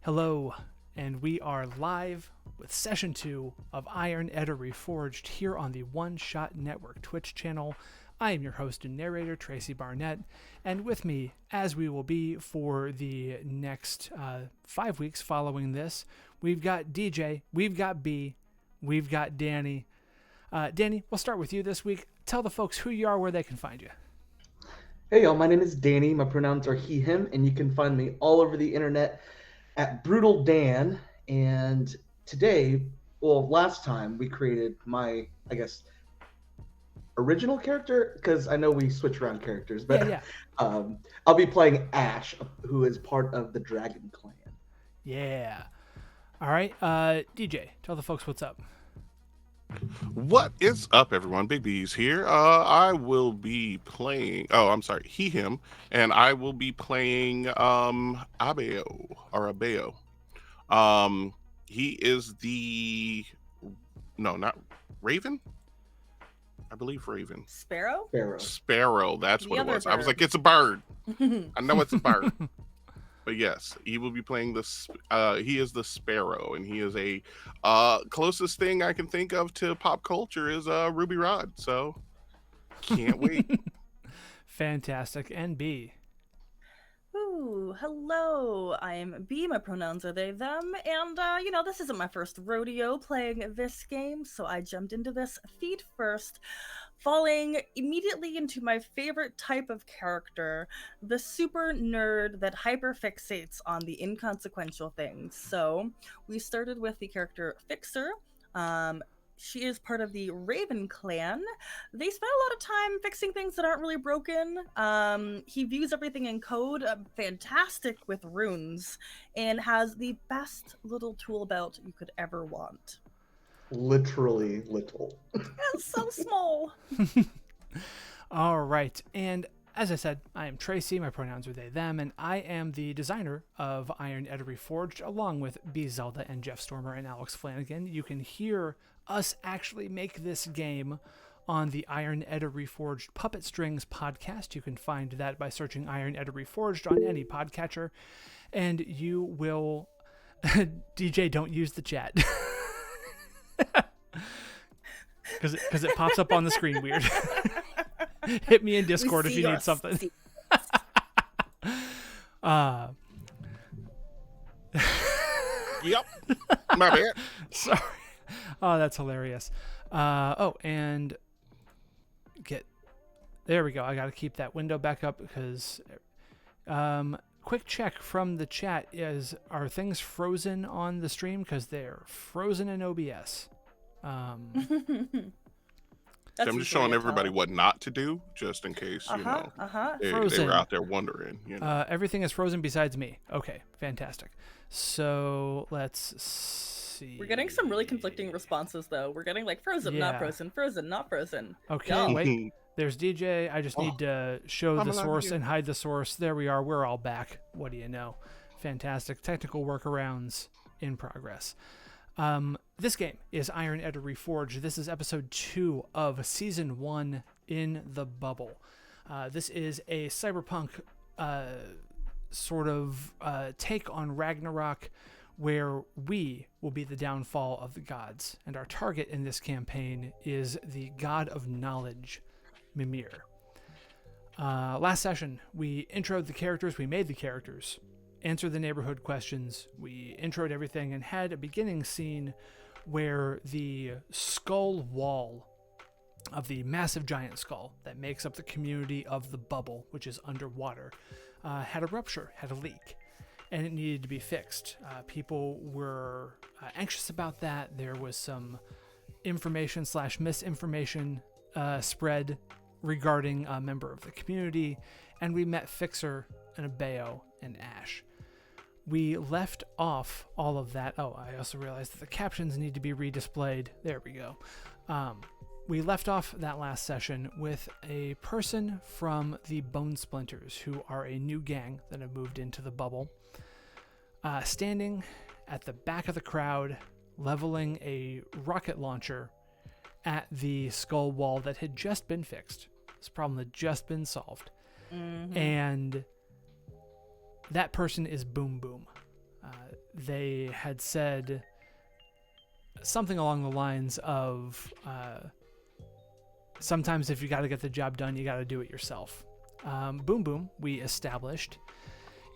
Hello, and we are live with Session 2 of Edda Reforged here on the One Shot Network Twitch channel. I am your host and narrator, Tracy Barnett, and with me, as we will be for the next 5 weeks following this, we've got DJ, we've got B, we've got Danny. Danny, we'll start with you this week. Tell the folks who you are, where they can find you. Hey y'all, my name is Danny. My pronouns are he, him, and you can find me all over the internet at Brutal Dan. And today, last time we created my, original character, because I know we switch around characters, but Yeah. I'll be playing Ash, who is part of the Dragon Clan. Yeah. All right, DJ, tell the folks what's up. What is up, everyone? Big B's here. I will be playing. Oh, I'm sorry, he, him, and I will be playing Abeo. He is the not Raven. I believe Raven. Sparrow. That's The what it other was. I was bird. like, it's a bird. I know it's a bird. But yes, he will be playing this. He is the Sparrow, and he is a closest thing I can think of to pop culture is Ruby Rod. So can't wait. Fantastic. And B. Ooh, hello. I'm B. My pronouns are they, them. And, this isn't my first rodeo playing this game, so I jumped into this feet first, falling immediately into my favorite type of character, the super nerd that hyperfixates on the inconsequential things. So we started with the character Fixer. She is part of the Raven clan. They spend a lot of time fixing things that aren't really broken. He views everything in code, fantastic with runes, and has the best little tool belt you could ever want. Literally little. It's so small. All right. And as I said, I am Tracy. My pronouns are they, them, and I am the designer of Edda Reforged, along with B. Zelda and Jeff Stormer and Alex Flanagan. You can hear us actually make this game on the Edda Reforged Puppet Strings podcast. You can find that by searching Edda Reforged on any podcatcher, and you will... DJ, don't use the chat. Because it pops up on the screen weird. Hit me in Discord if you need something. Yep, my bad. Sorry. Oh, that's hilarious. And there we go. I got to keep that window back up because quick check from the chat are things frozen on the stream? Because they're frozen in OBS. I'm just showing everybody what not to do, just in case they were out there wondering. Everything is frozen besides me. Okay, fantastic. So let's see. We're getting some really conflicting responses, though. We're getting like frozen, not frozen, frozen, not frozen. Okay, Y'all. wait. There's DJ. I just need to show the source and hide the source. There we are. We're all back. What do you know? Fantastic. Technical workarounds in progress. This game is Edda Reforged. This is episode 2 of season 1 in the bubble. This is a cyberpunk sort of take on Ragnarok, where we will be the downfall of the gods, and our target in this campaign is the god of knowledge, Mimir. Last session, we introed the characters, we made the characters, answered the neighborhood questions, we introed everything, and had a beginning scene where the skull wall of the massive giant skull that makes up the community of the bubble, which is underwater, had a rupture, had a leak, and it needed to be fixed. People were anxious about that. There was some information/misinformation spread regarding a member of the community, and we met Fixer and Abeo and Ash. We left off all of that. Oh, I also realized that the captions need to be redisplayed. There we go. We left off that last session with a person from the Bone Splinters, who are a new gang that have moved into the bubble, standing at the back of the crowd, leveling a rocket launcher at the skull wall that had just been fixed. This problem had just been solved. Mm-hmm. And that person is Boom Boom. They had said something along the lines of sometimes if you got to get the job done, you got to do it yourself. Boom Boom, we established,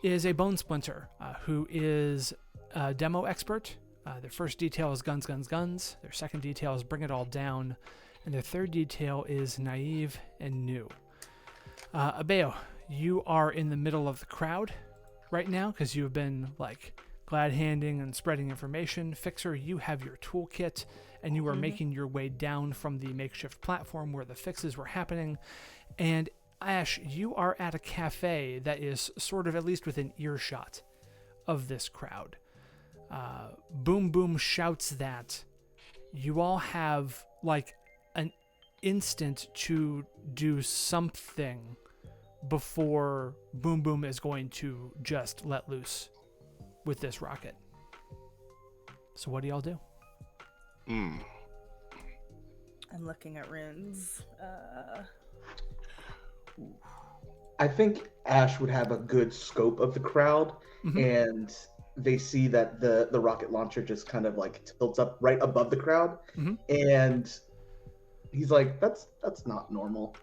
is a bone splinter who is a demo expert. Their first detail is guns, guns, guns. Their second detail is bring it all down. And their third detail is naive and new. Abeo, you are in the middle of the crowd right now because you've been like glad handing and spreading information. Fixer, you have your toolkit and you are making your way down from the makeshift platform where the fixes were happening. And Ash, you are at a cafe that is sort of at least within earshot of this crowd. Boom Boom shouts that you all have like an instant to do something before Boom Boom is going to just let loose with this rocket. So what do y'all do? I'm looking at runes. I think Ash would have a good scope of the crowd, and they see that the rocket launcher just kind of like tilts up right above the crowd, and he's like, that's not normal.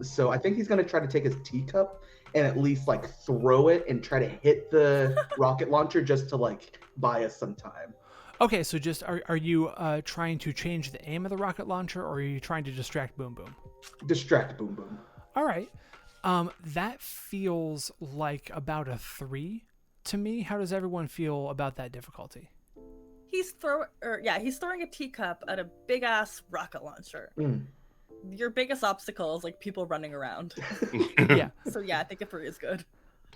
So I think he's gonna try to take his teacup and at least like throw it and try to hit the rocket launcher just to like buy us some time. Okay, so just are you trying to change the aim of the rocket launcher, or are you trying to distract Boom Boom? Distract Boom Boom. All right. That feels like about a 3 to me. How does everyone feel about that difficulty? He's throwing a teacup at a big ass rocket launcher. Your biggest obstacle is like people running around. Yeah. So yeah, I think a 3 is good.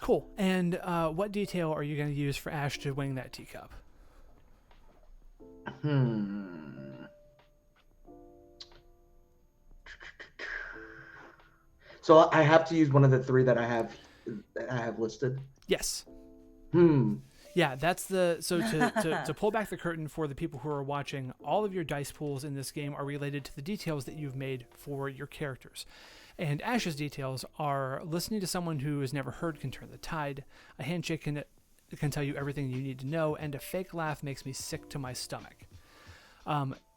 Cool. And what detail are you going to use for Ash to wing that teacup? So I have to use one of the 3 that I have listed. Yes. Yeah, that's so to pull back the curtain for the people who are watching, all of your dice pools in this game are related to the details that you've made for your characters. And Ash's details are listening to someone who has never heard can turn the tide, a handshake can tell you everything you need to know, and a fake laugh makes me sick to my stomach.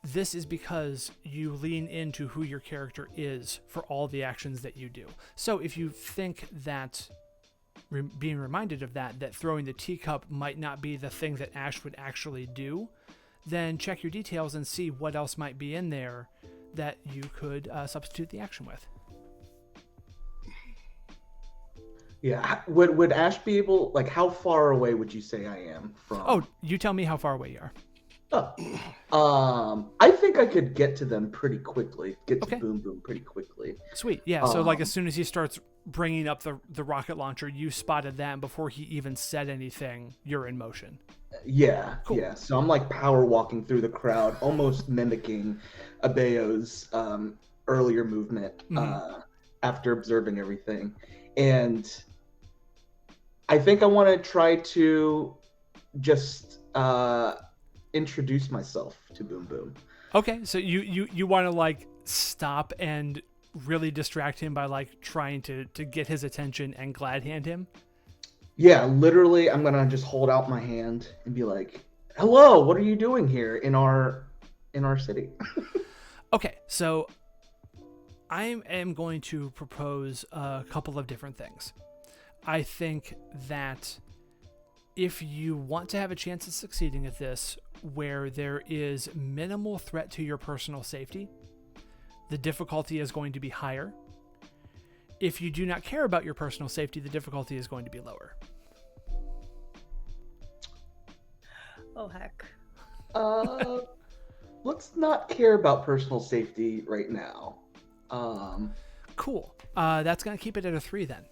This is because you lean into who your character is for all the actions that you do. So if you think that being reminded of that throwing the teacup might not be the thing that Ash would actually do, then check your details and see what else might be in there that you could substitute the action with. Yeah. Would Ash be able, like, how far away would you say I am from? Oh, you tell me how far away you are. I think I could get to them pretty quickly. Get to Boom Boom pretty quickly. Sweet. Yeah. So like as soon as he starts bringing up the rocket launcher, you spotted that, and before he even said anything, you're in motion. Yeah. Cool. Yeah. So I'm like power walking through the crowd, almost mimicking Abeo's earlier movement after observing everything. And I think I want to try to just introduce myself to Boom Boom. Okay, so you want to like stop and really distract him by like trying to get his attention and glad hand him? Yeah, literally I'm gonna just hold out my hand and be like, hello, what are you doing here in our city? Okay, so I am going to propose a couple of different things. I think that if you want to have a chance of succeeding at this, where there is minimal threat to your personal safety, the difficulty is going to be higher. If you do not care about your personal safety, the difficulty is going to be lower. Oh, heck. Let's not care about personal safety right now. Cool. That's going to keep it at a 3 then.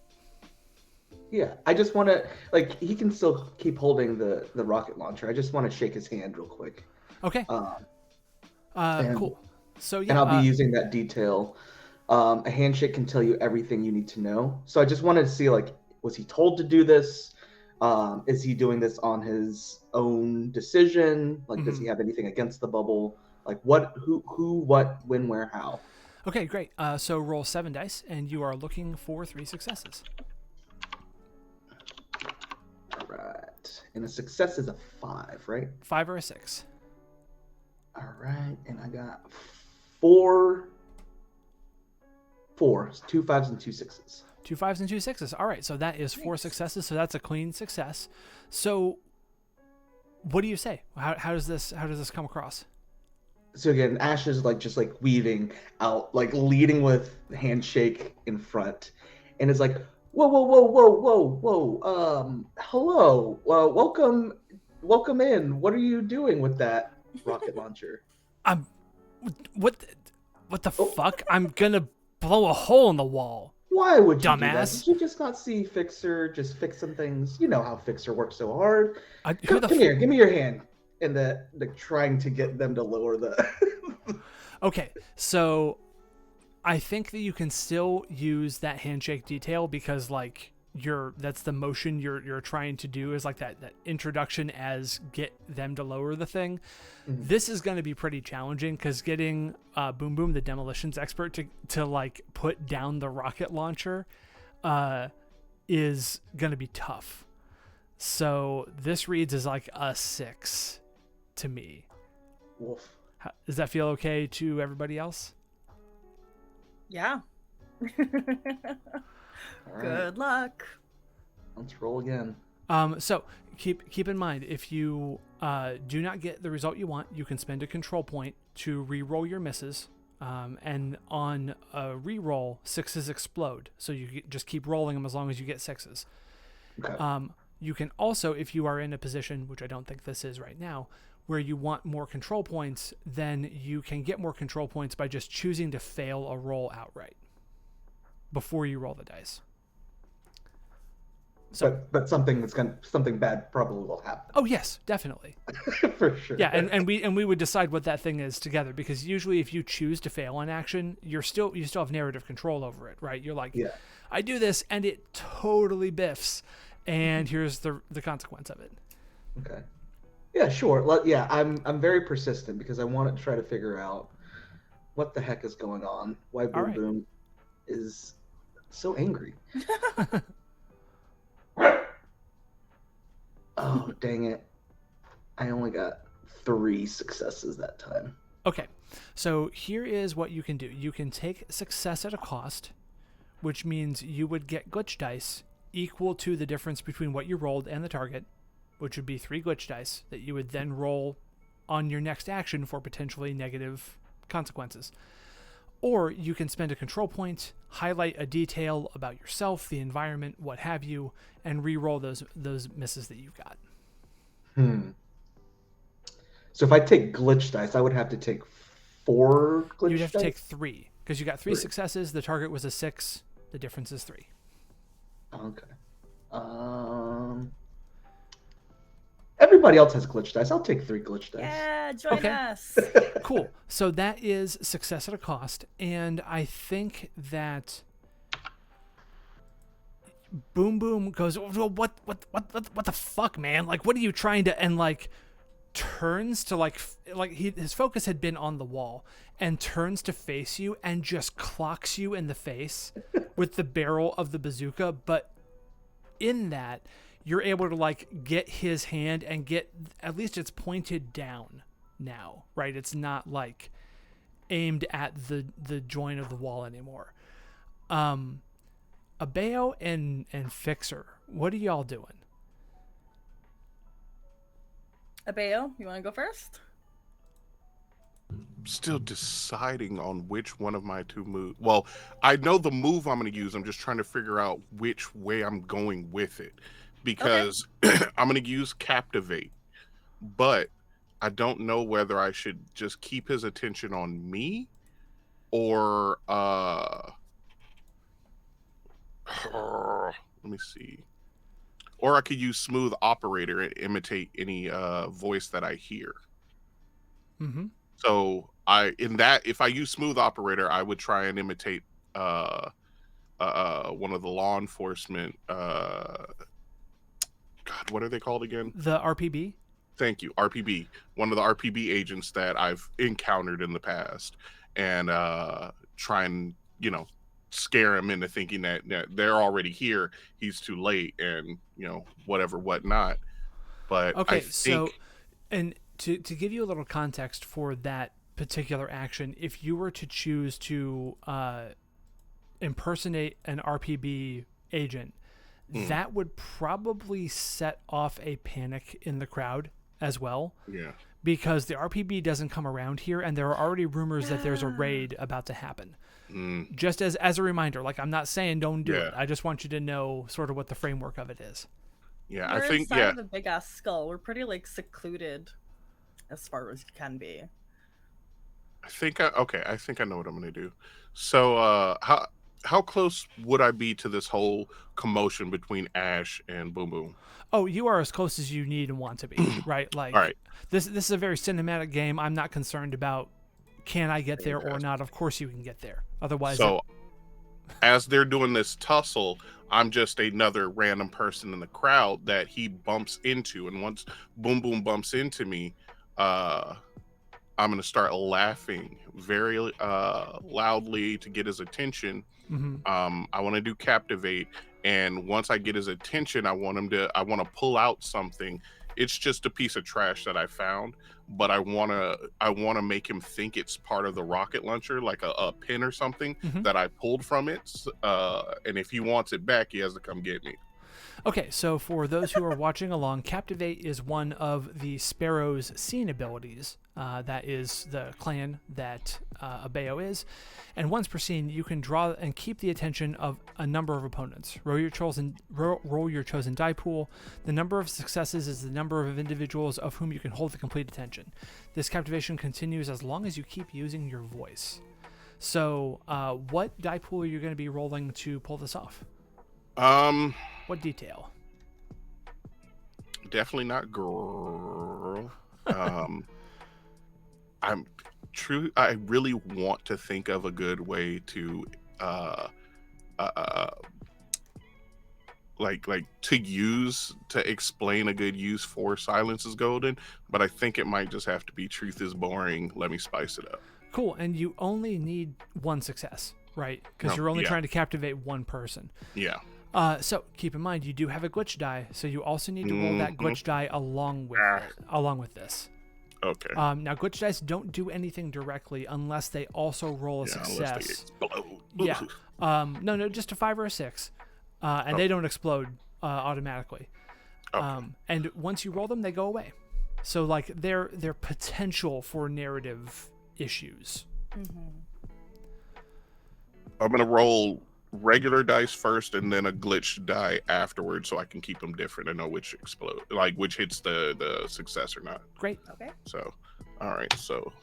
Yeah, I just want to, like, he can still keep holding the rocket launcher. I just want to shake his hand real quick. Okay. Cool. So yeah, and I'll be using that detail. A handshake can tell you everything you need to know. So I just wanted to see, like, was he told to do this? Is he doing this on his own decision? Like, does he have anything against the bubble? Like, what, who, what, when, where, how? Okay, great. So roll 7 dice, and you are looking for 3 successes. All right. And a success is a 5, right? 5 or a 6. All right, and I got 4. 2 5s and 2 6s. 2 5s and 2 6s. All right, so that is 4 successes. So that's a clean success. So, what do you say? How does this come across? So again, Ash is just weaving out, leading with handshake in front, and it's like, whoa, whoa, whoa, whoa, whoa, whoa. Hello, welcome in. What are you doing with that rocket launcher? What the fuck? I'm gonna blow a hole in the wall. Why would you dumbass? Do that? Did you just not see Fixer just fix some things? You know how Fixer works so hard. Come here, give me your hand. And the trying to get them to lower the. Okay, so I think that you can still use that handshake detail because that's the motion you're trying to do is like that introduction as get them to lower the thing. Mm-hmm. This is going to be pretty challenging because getting Boom Boom, the demolitions expert, to put down the rocket launcher is going to be tough. So this reads as like a 6 to me. Wolf. Does that feel okay to everybody else? Yeah. Right. Good luck. Let's roll again. So keep in mind, if you do not get the result you want, you can spend a control point to re-roll your misses. And on a re-roll, 6s explode. So you just keep rolling them as long as you get 6s. Okay. You can also, if you are in a position, which I don't think this is right now, where you want more control points, then you can get more control points by just choosing to fail a roll outright before you roll the dice. So, but something bad probably will happen. Oh yes, definitely. For sure. Yeah, and we would decide what that thing is together, because usually if you choose to fail an action, you still have narrative control over it, right? You're like, yeah, I do this and it totally biffs, and here's the consequence of it. Okay. Yeah, sure. I'm very persistent because I want to try to figure out what the heck is going on. Why Boom Boom is so angry. Oh, dang it. I only got 3 successes that time. Okay, so here is what you can do. You can take success at a cost, which means you would get glitch dice equal to the difference between what you rolled and the target, which would be 3 glitch dice that you would then roll on your next action for potentially negative consequences. Or you can spend a control point, highlight a detail about yourself, the environment, what have you, and re-roll those misses that you've got. So if I take glitch dice, I would have to take 4 glitch dice? You'd have to take 3, because you got 3 successes, the target was a 6, the difference is 3. Okay. Everybody else has glitch dice. I'll take 3 glitch dice. Yeah, join us. Cool. So that is success at a cost, and I think that Boom Boom goes, well, what the fuck, man? Like, what are you trying to? And turns to his focus had been on the wall, and turns to face you and just clocks you in the face with the barrel of the bazooka. But in that, you're able to get his hand and get, at least it's pointed down now, right? It's not aimed at the joint of the wall anymore. Abeo and Fixer, what are y'all doing? Abeo, you want to go first? Still deciding on which one of my 2 moves. Well, I know the move I'm going to use. I'm just trying to figure out which way I'm going with it. Because I'm going to use Captivate, but I don't know whether I should just keep his attention on me or let me see. Or I could use Smooth Operator and imitate any voice that I hear. Mm-hmm. So if I use Smooth Operator, I would try and imitate one of the law enforcement God, what are they called again? The RPB? Thank you, RPB. One of the RPB agents that I've encountered in the past, and try and, scare him into thinking that they're already here, he's too late, and, whatnot. But Okay, I think so, and to give you a little context for that particular action, if you were to choose to impersonate an RPB agent, that would probably set off a panic in the crowd as well. yeah. Because the RPB doesn't come around here, and there are already rumors that there's a raid about to happen. Just as a reminder, like, I'm not saying don't do it. I just want you to know sort of what the framework of it is. Yeah, We're I think inside of a big ass skull. We're pretty like secluded as far as you can be. I think I know what I'm gonna do. So how close would I be to this whole commotion between Ash and Boom Boom? Oh, you are as close as you need and want to be, right? Like, All right. This is a very cinematic game. I'm not concerned about can I get there or not. Of course you can get there. Otherwise, so as they're doing this tussle, I'm just another random person in the crowd that he bumps into, and once Boom Boom bumps into me, I'm gonna start laughing very loudly to get his attention. I want to do captivate, and once I get his attention, I want to pull out something. It's just a piece of trash that I found, but I want to make him think it's part of the rocket launcher, like a pin or something that I pulled from it. And if he wants it back, he has to come get me. Okay, so for those who are watching along, Captivate is one of the Sparrow's scene abilities. That is the clan that Abeo is. And once per scene, you can draw and keep the attention of a number of opponents. Roll your chosen die pool. The number of successes is the number of individuals of whom you can hold the complete attention. This captivation continues as long as you keep using your voice. So what die pool are you going to be rolling to pull this off? What detail? Definitely not girl. I really want to think of a good way to to explain a good use for Silence is Golden, but I think it might just have to be Truth is Boring. Let me spice it up. Cool, and you only need one success, right? Because you're only trying to captivate one person. Yeah. So keep in mind you do have a glitch die, so you also need to roll that glitch die along with this. Okay. Now glitch dice don't do anything directly unless they also roll a success. Unless they explode. Yeah. No, just a 5 or a 6, and they don't explode automatically. Okay. And once you roll them, they go away. So like they're potential for narrative issues. I'm gonna roll regular dice first and then a glitch die afterwards, so I can keep them different and know which explode, like which hits the success or not. Great. Okay. So, all right. So,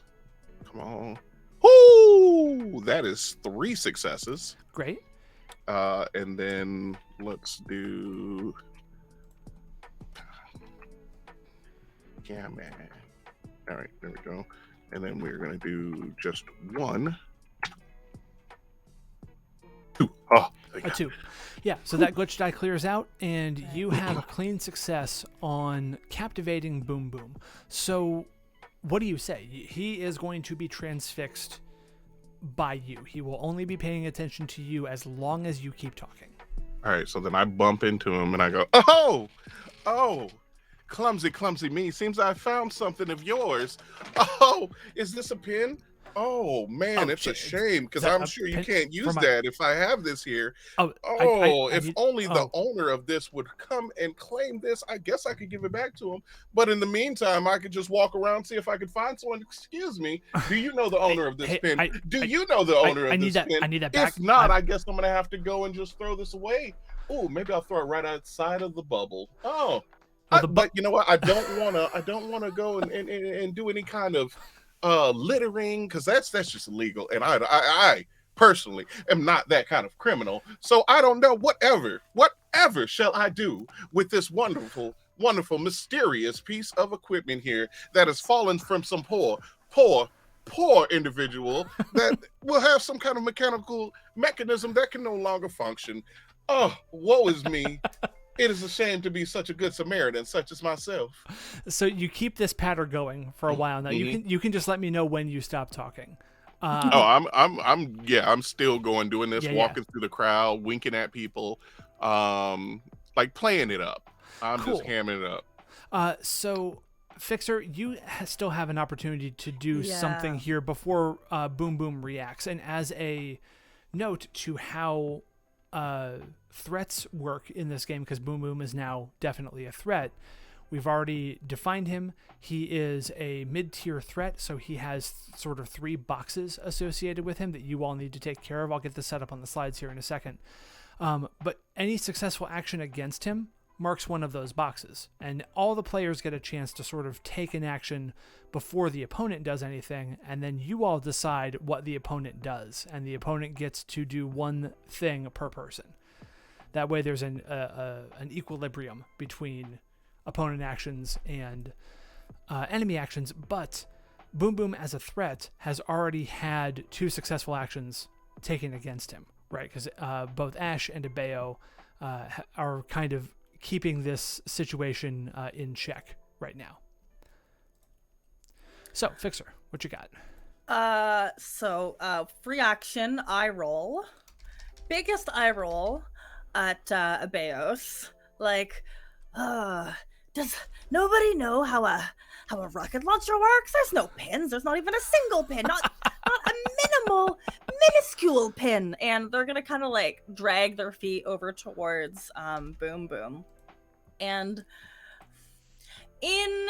come on. Ooh, that is 3 successes. Great. And then let's do. Yeah, man. All right, there we go. And then we're gonna do just 1. 2. Oh, a 2. Yeah, so that glitch die clears out, and you have a clean success on captivating Boom Boom. So, what do you say? He is going to be transfixed by you. He will only be paying attention to you as long as you keep talking. All right, so then I bump into him and I go, oh, clumsy me. Seems I found something of yours. Oh, is this a pin? Oh man, it's a shame because I'm sure you can't use that if I have this here. If only the owner of this would come and claim this, I guess I could give it back to him. But in the meantime, I could just walk around, see if I could find someone. Excuse me, do you know the owner of this pin? Do you know the owner of this pin? I need that back. If not, I guess I'm gonna have to go and just throw this away. Oh, maybe I'll throw it right outside of the bubble. But you know what? I don't wanna go and do any kind of littering, because that's just illegal, and I personally am not that kind of criminal, so I don't know. Whatever shall I do with this wonderful mysterious piece of equipment here that has fallen from some poor individual that will have some kind of mechanical mechanism that can no longer function. Oh, woe is me. It is a shame to be such a good Samaritan, such as myself. So you keep this pattern going for a while now. You can just let me know when you stop talking. I'm still doing this, walking through the crowd, winking at people, like playing it up. I'm just hamming it up. So, Fixer, you still have an opportunity to do something here before Boom Boom reacts. And as a note to how threats work in this game, because Boom Boom is now definitely a threat, we've already defined him. He is a mid-tier threat, so he has sort of 3 boxes associated with him that you all need to take care of. I'll get this set up on the slides here in a second. But any successful action against him marks one of those boxes, and all the players get a chance to sort of take an action before the opponent does anything, and then you all decide what the opponent does, and the opponent gets to do one thing per person. That way there's an equilibrium between opponent actions and enemy actions, but Boom Boom as a threat has already had 2 successful actions taken against him, right? Because both Ash and Abeo are kind of keeping this situation in check right now. So, Fixer, what you got? Free action, eye roll. Biggest eye roll at Abeos. Like, does nobody know how a rocket launcher works? There's no pins. There's not even a single pin. Not a minuscule pin. And they're gonna kind of like drag their feet over towards Boom Boom. And in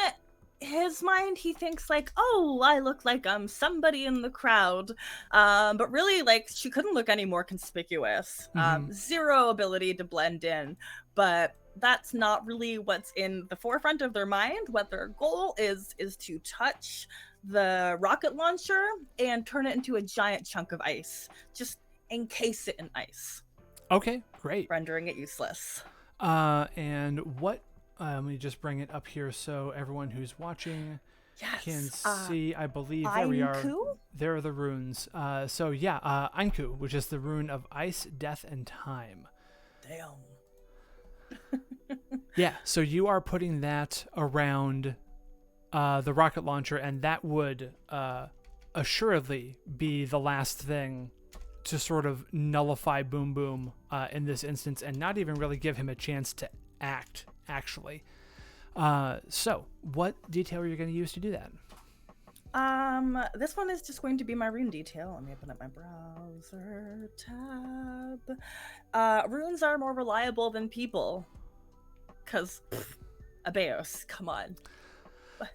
his mind, he thinks like, oh, I look like I'm somebody in the crowd. But really, like, she couldn't look any more conspicuous. Zero ability to blend in. But that's not really what's in the forefront of their mind. What their goal is to touch the rocket launcher and turn it into a giant chunk of ice. Just encase it in ice. Okay, great. Rendering it useless. And what, let me just bring it up here so everyone who's watching can see. I believe there we are. There are the runes. Anku, which is the rune of ice, death, and time. Damn. Yeah, so you are putting that around the rocket launcher, and that would assuredly be the last thing to sort of nullify Boom Boom in this instance, and not even really give him a chance to act, actually. So, what detail are you going to use to do that? This one is just going to be my rune detail. Let me open up my browser tab. Runes are more reliable than people. Because, Abeos, come on. What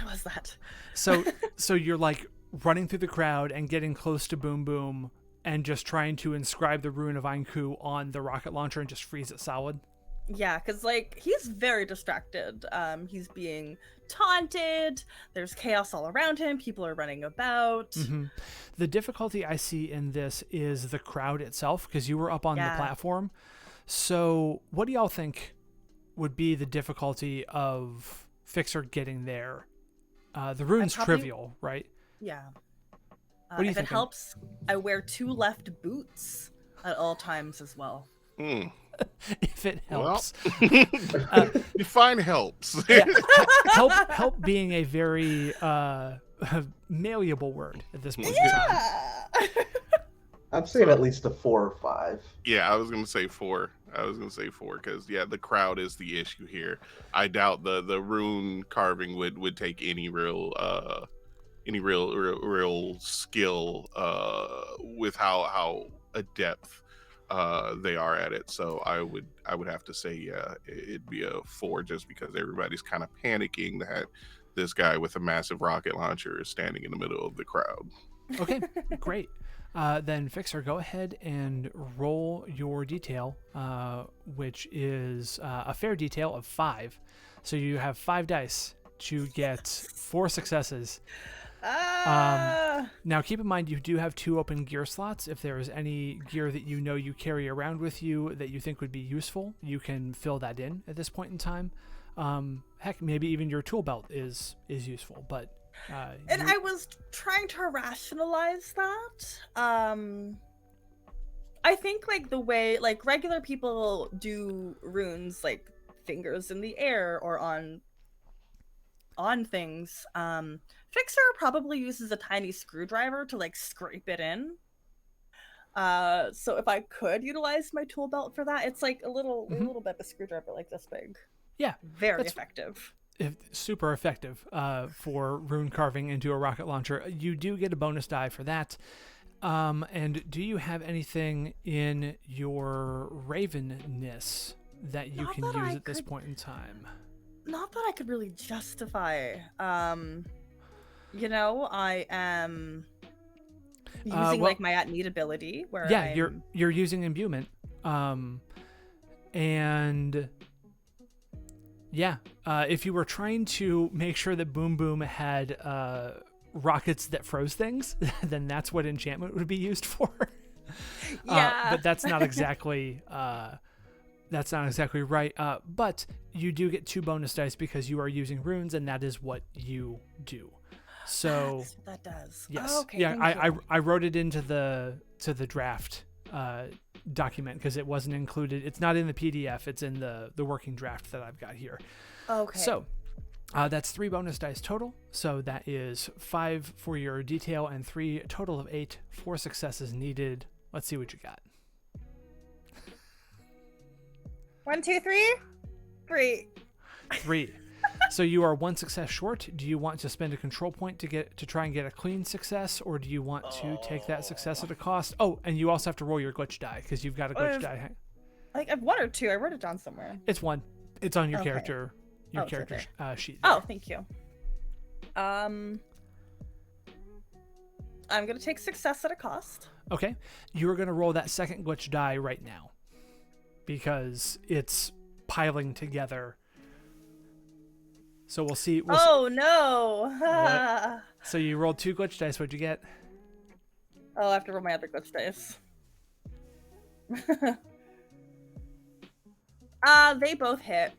was that? So you're like running through the crowd and getting close to Boom Boom and just trying to inscribe the rune of Anku on the rocket launcher and just freeze it solid? Yeah, because like he's very distracted. He's being taunted. There's chaos all around him. People are running about. The difficulty I see in this is the crowd itself, because you were up on the platform. So what do y'all think would be the difficulty of Fixer getting there? The rune's trivial, right? Yeah. What do you if think? It helps, I wear 2 left boots at all times as well. If it helps. Well, define helps. Help being a very malleable word at this point in time. I'm saying at least a 4 or 5. Yeah, I was gonna say 4. Because the crowd is the issue here. I doubt the rune carving would take any real skill with how adept they are at it. So I would have to say it'd be a 4, just because everybody's kind of panicking that this guy with a massive rocket launcher is standing in the middle of the crowd. Okay, great. Then Fixer, go ahead and roll your detail, which is a fair detail of 5. So you have 5 dice to get 4 successes. Now keep in mind you do have 2 open gear slots. If there is any gear that you know you carry around with you that you think would be useful, you can fill that in at this point in time. Heck, maybe even your tool belt is useful, but I was trying to rationalize that. I think like the way like regular people do runes, like fingers in the air or on things. Fixer probably uses a tiny screwdriver to like scrape it in. So if I could utilize my tool belt for that, it's like a little bit of a screwdriver like this big. Yeah. Very effective. Super effective for rune carving into a rocket launcher. You do get a bonus die for that. And do you have anything in your ravenness that you can use at this point in time? Not that I could really justify. I am using like my at need ability where you're using imbuement. If you were trying to make sure that Boom Boom had rockets that froze things, then that's what enchantment would be used for. But that's not exactly right. But you do get 2 bonus dice because you are using runes, and that is what you do. So that does. Yes. Oh, okay, I wrote it into the draft document because it wasn't included. It's not in the PDF. It's in the working draft that I've got here. Okay. So that's 3 bonus dice total. So that is 5 for your detail and 3 total of 8. 4 successes needed. Let's see what you got. 1, 2, 3. 3. 3. So you are 1 success short. Do you want to spend a control point to try and get a clean success, or do you want to take that success at a cost? Oh, and you also have to roll your glitch die because you've got a glitch die. Like I've 1 or 2. I wrote it down somewhere. It's 1. It's on your character. Sheet. There. Oh, thank you. I'm gonna take success at a cost. Okay, you are gonna roll that second glitch die right now because it's piling together. So we'll see. No! So you rolled 2 glitch dice. What'd you get? Oh, I have to roll my other glitch dice. They both hit.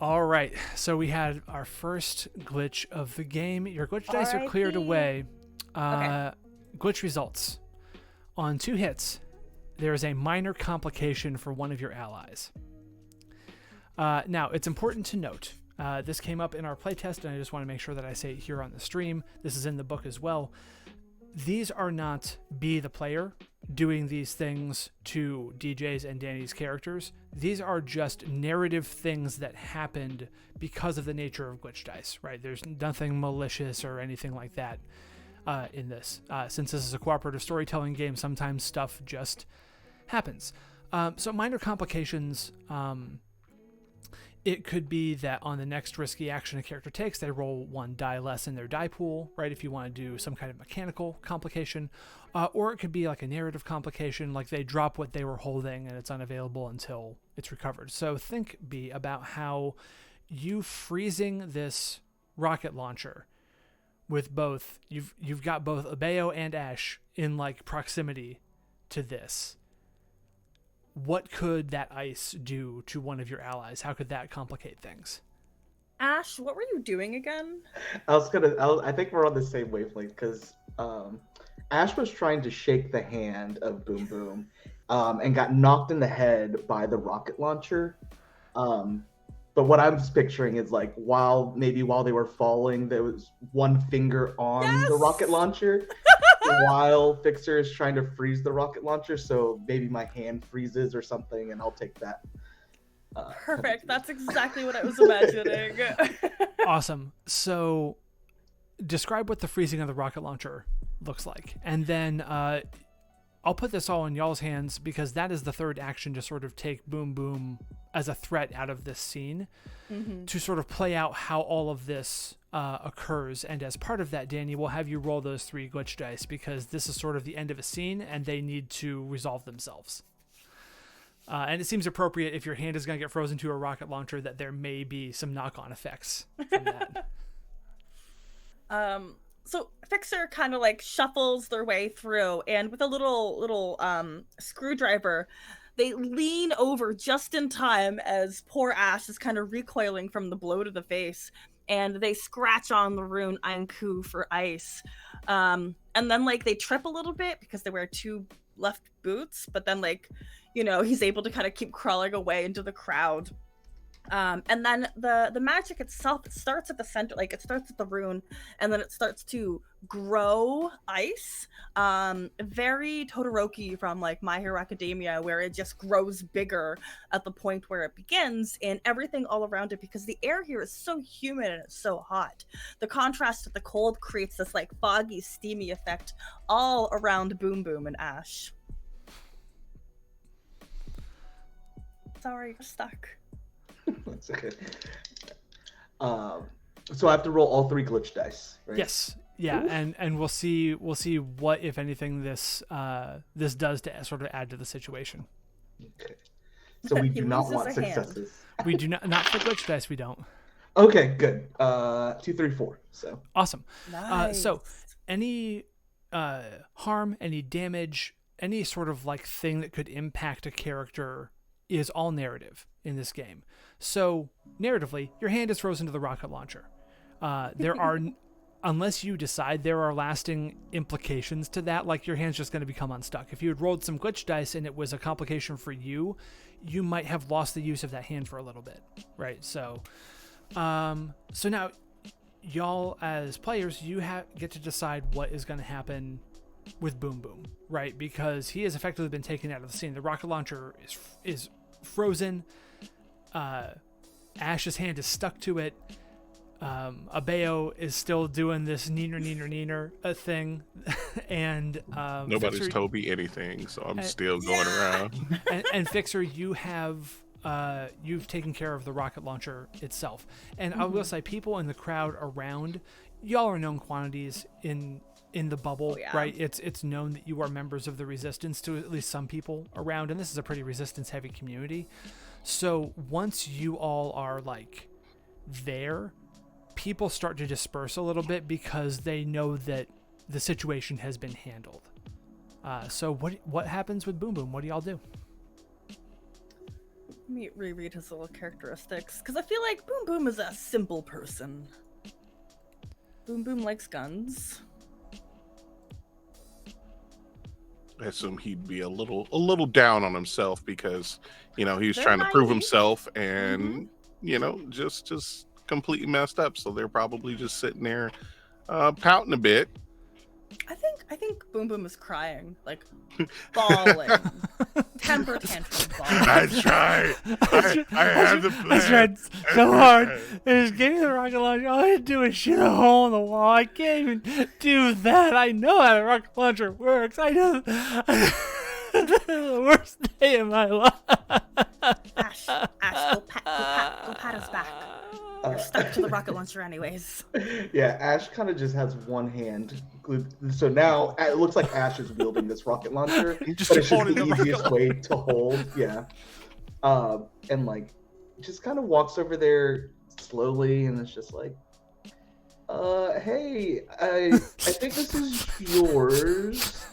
All right. So we had our first glitch of the game. Your glitch dice are cleared away. Okay. Glitch results. On 2 hits, there is a minor complication for one of your allies. Now, it's important to note. This came up in our playtest, and I just want to make sure that I say it here on the stream. This is in the book as well. These are not B, the player, doing these things to DJ's and Danny's characters. These are just narrative things that happened because of the nature of glitch dice, right? There's nothing malicious or anything like that in this. Since this is a cooperative storytelling game, sometimes stuff just happens. So minor complications... It could be that on the next risky action a character takes, they roll 1 die less in their die pool, right? If you want to do some kind of mechanical complication, or it could be like a narrative complication, like they drop what they were holding and it's unavailable until it's recovered. So think, B, about how you freezing this rocket launcher with both, you've got both Abeo and Ash in like proximity to this. What could that ice do to one of your allies? How could that complicate things? Ash, what were you doing again? I think we're on the same wavelength because Ash was trying to shake the hand of Boom Boom and got knocked in the head by the rocket launcher. But what I'm picturing is like while they were falling, there was one finger on the rocket launcher. While Fixer is trying to freeze the rocket launcher, so maybe my hand freezes or something, and I'll take that. Perfect. That's exactly what I was imagining. Awesome. So, describe what the freezing of the rocket launcher looks like, and then I'll put this all in y'all's hands because that is the third action to sort of take Boom Boom as a threat out of this scene, to sort of play out how all of this occurs. And as part of that, Danny, we'll have you roll those 3 glitch dice because this is sort of the end of a scene and they need to resolve themselves. And it seems appropriate if your hand is going to get frozen to a rocket launcher that there may be some knock-on effects from that. So Fixer kind of like shuffles their way through, and with a little screwdriver, they lean over just in time as poor Ash is kind of recoiling from the blow to the face, and they scratch on the rune Anku for ice. And then like they trip a little bit because they wear 2 left boots, but then like, he's able to kind of keep crawling away into the crowd. And then the magic itself, it starts at the center, like it starts at the rune, and then it starts to grow ice. Very Todoroki from like My Hero Academia, where it just grows bigger at the point where it begins, and everything all around it, because the air here is so humid and it's so hot. The contrast with the cold creates this like foggy, steamy effect all around Boom Boom and Ash. Sorry, you're stuck. That's okay. So I have to roll all 3 glitch dice, right? Yes. Yeah, and we'll see what, if anything, this does to sort of add to the situation. Okay. So we do not want successes. We do not for glitch dice. We don't. Okay, good. 2, 3, 4. So awesome. Nice. So any harm, any damage, any sort of like thing that could impact a character is all narrative in this game. So narratively, your hand is frozen to the rocket launcher. There are, unless you decide there are lasting implications to that, like your hand's just going to become unstuck. If you had rolled some glitch dice and it was a complication for you, you might have lost the use of that hand for a little bit, right? So now, y'all as players, you get to decide what is going to happen with Boom Boom, right? Because he has effectively been taken out of the scene. The rocket launcher is frozen. Ash's hand is stuck to it. Abeo is still doing this neener thing, and nobody's Fixer, told me anything, so I'm still going around. And Fixer, you have you've taken care of the rocket launcher itself, and I will say, people in the crowd around y'all are known quantities in the bubble, right? It's known that you are members of the resistance to at least some people around, and this is a pretty resistance heavy community. So once you all are like there, people start to disperse a little bit because they know that the situation has been handled. So what happens with Boom Boom? What do y'all do? Let me reread his little characteristics, because I feel like Boom Boom is a simple person. Boom Boom likes guns. I assume he'd be a little down on himself because, he was trying to prove himself and, just completely messed up. So they're probably just sitting there pouting a bit. I think Boom Boom is crying, like bawling, temper tantrum bawling. I tried. I had the plan. I tried so hard. They just gave me the rocket launcher. All I had to do is shoot a hole in the wall. I can't even do that. I know how the rocket launcher works. I know. The worst day of my life. Ash, go pat us back. You're stuck to the rocket launcher anyways. Yeah, Ash kind of just has one hand glued. So now it looks like Ash is wielding this rocket launcher, but it's just the easiest way to hold. Yeah. And like, just kind of walks over there slowly, and it's just like, hey, I think this is yours.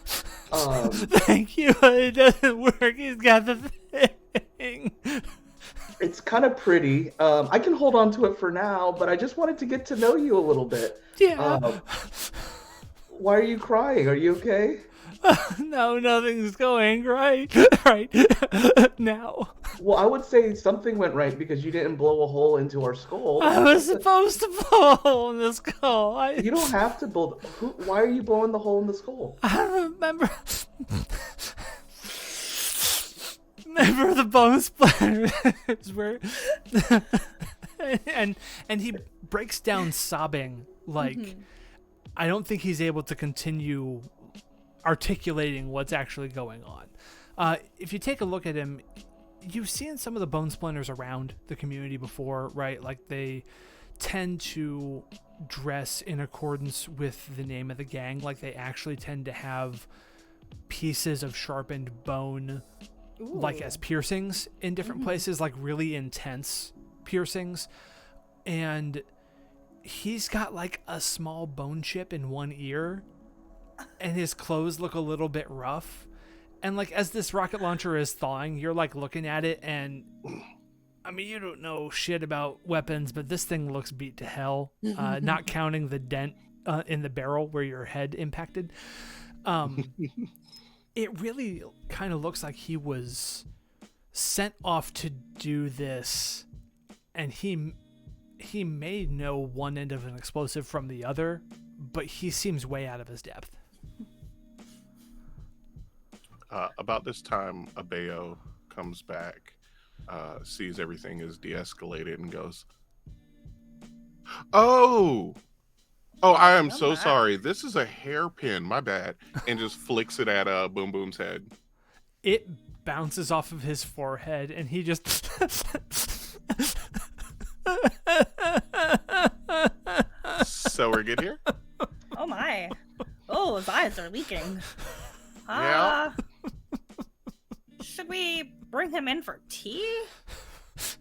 Thank you. It doesn't work. He's got the thing. It's kind of pretty. I can hold on to it for now, but I just wanted to get to know you a little bit. Yeah. Why are you crying? Are you okay? No, nothing's going right now. Well, I would say something went right because you didn't blow a hole into our skull. I was supposed to blow a hole in the skull. You don't have to blow. Why are you blowing the hole in the skull? I don't remember. Remember the bone splatters where, and he breaks down sobbing like. I don't think he's able to continue articulating what's actually going on. If you take a look at him, you've seen some of the bone splinters around the community before, right? Like they tend to dress in accordance with the name of the gang. Like they actually tend to have pieces of sharpened bone, like as piercings in different places, like really intense piercings. And he's got like a small bone chip in one ear, and his clothes look a little bit rough. And like as this rocket launcher is thawing, you're like looking at it, and I mean, you don't know shit about weapons, but this thing looks beat to hell. Not counting the dent in the barrel where your head impacted. It really kind of looks like he was sent off to do this and he may know one end of an explosive from the other, but he seems way out of his depth. About this time, Abeo comes back, sees everything is de-escalated, and goes, "Oh, I am so sorry. This is a hairpin. My bad." And just flicks it at Boom Boom's head. It bounces off of his forehead, and he just. So we're good here? Oh my. Oh, his eyes are leaking. Yeah. Should we bring him in for tea?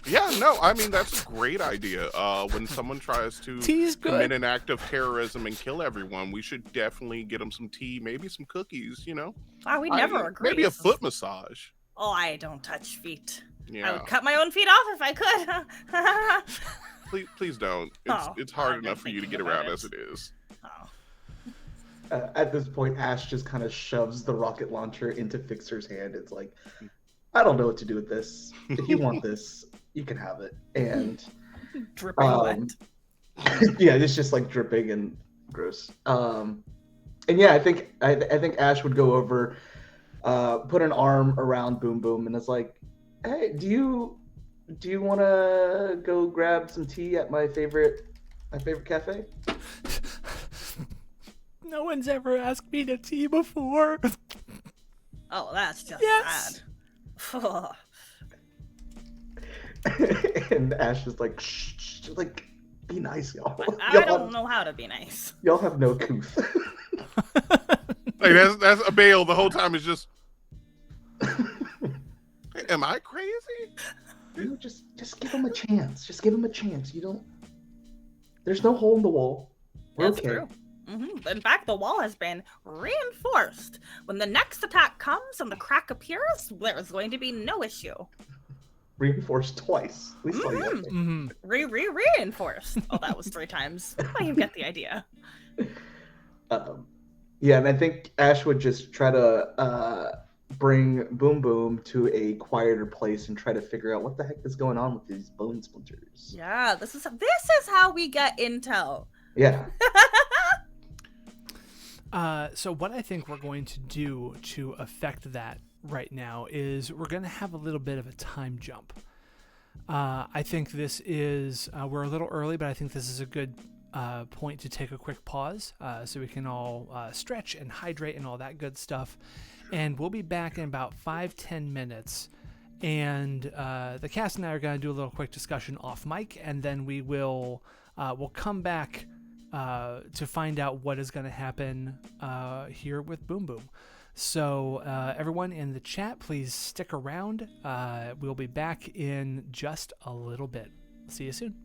Yeah, no, I mean, that's a great idea. When someone tries to commit an act of terrorism and kill everyone, we should definitely get them some tea, maybe some cookies, you know? We never agree. Maybe a foot massage. Oh, I don't touch feet. Yeah. I would cut my own feet off if I could. Please don't. It's hard enough for you to get around as it is. At this point, Ash just kind of shoves the rocket launcher into Fixer's hand. It's like, I don't know what to do with this. If you want this, you can have it. And dripping wet. Yeah, it's just like dripping and gross. And yeah, I think Ash would go over, put an arm around Boom Boom, and it's like, hey, do you want to go grab some tea at my favorite cafe? No one's ever asked me to tea before. Oh, that's just sad. And Ash is like, shh, like, be nice, y'all. I don't know how to be nice. Y'all have no couth. Like that's a bail the whole time. Is just, am I crazy? You just give him a chance. Just give him a chance. There's no hole in the wall. That's true. Mm-hmm. In fact, the wall has been reinforced. When the next attack comes and the crack appears, there's going to be no issue. Reinforced twice. We saw you. Reinforced. Oh, that was 3 times. Oh, you get the idea. Yeah, and I think Ash would just try to bring Boom Boom to a quieter place and try to figure out what the heck is going on with these bone splinters. Yeah, this is how we get intel. Yeah. So what I think we're going to do to affect that right now is we're going to have a little bit of a time jump. I think this is, we're a little early, but I think this is a good point to take a quick pause so we can all stretch and hydrate and all that good stuff. And we'll be back in about 5-10 minutes. And the cast and I are going to do a little quick discussion off mic, and then we'll come back to find out what is going to happen here with Boom Boom. So everyone in the chat, please stick around. We'll be back in just a little bit. See you soon.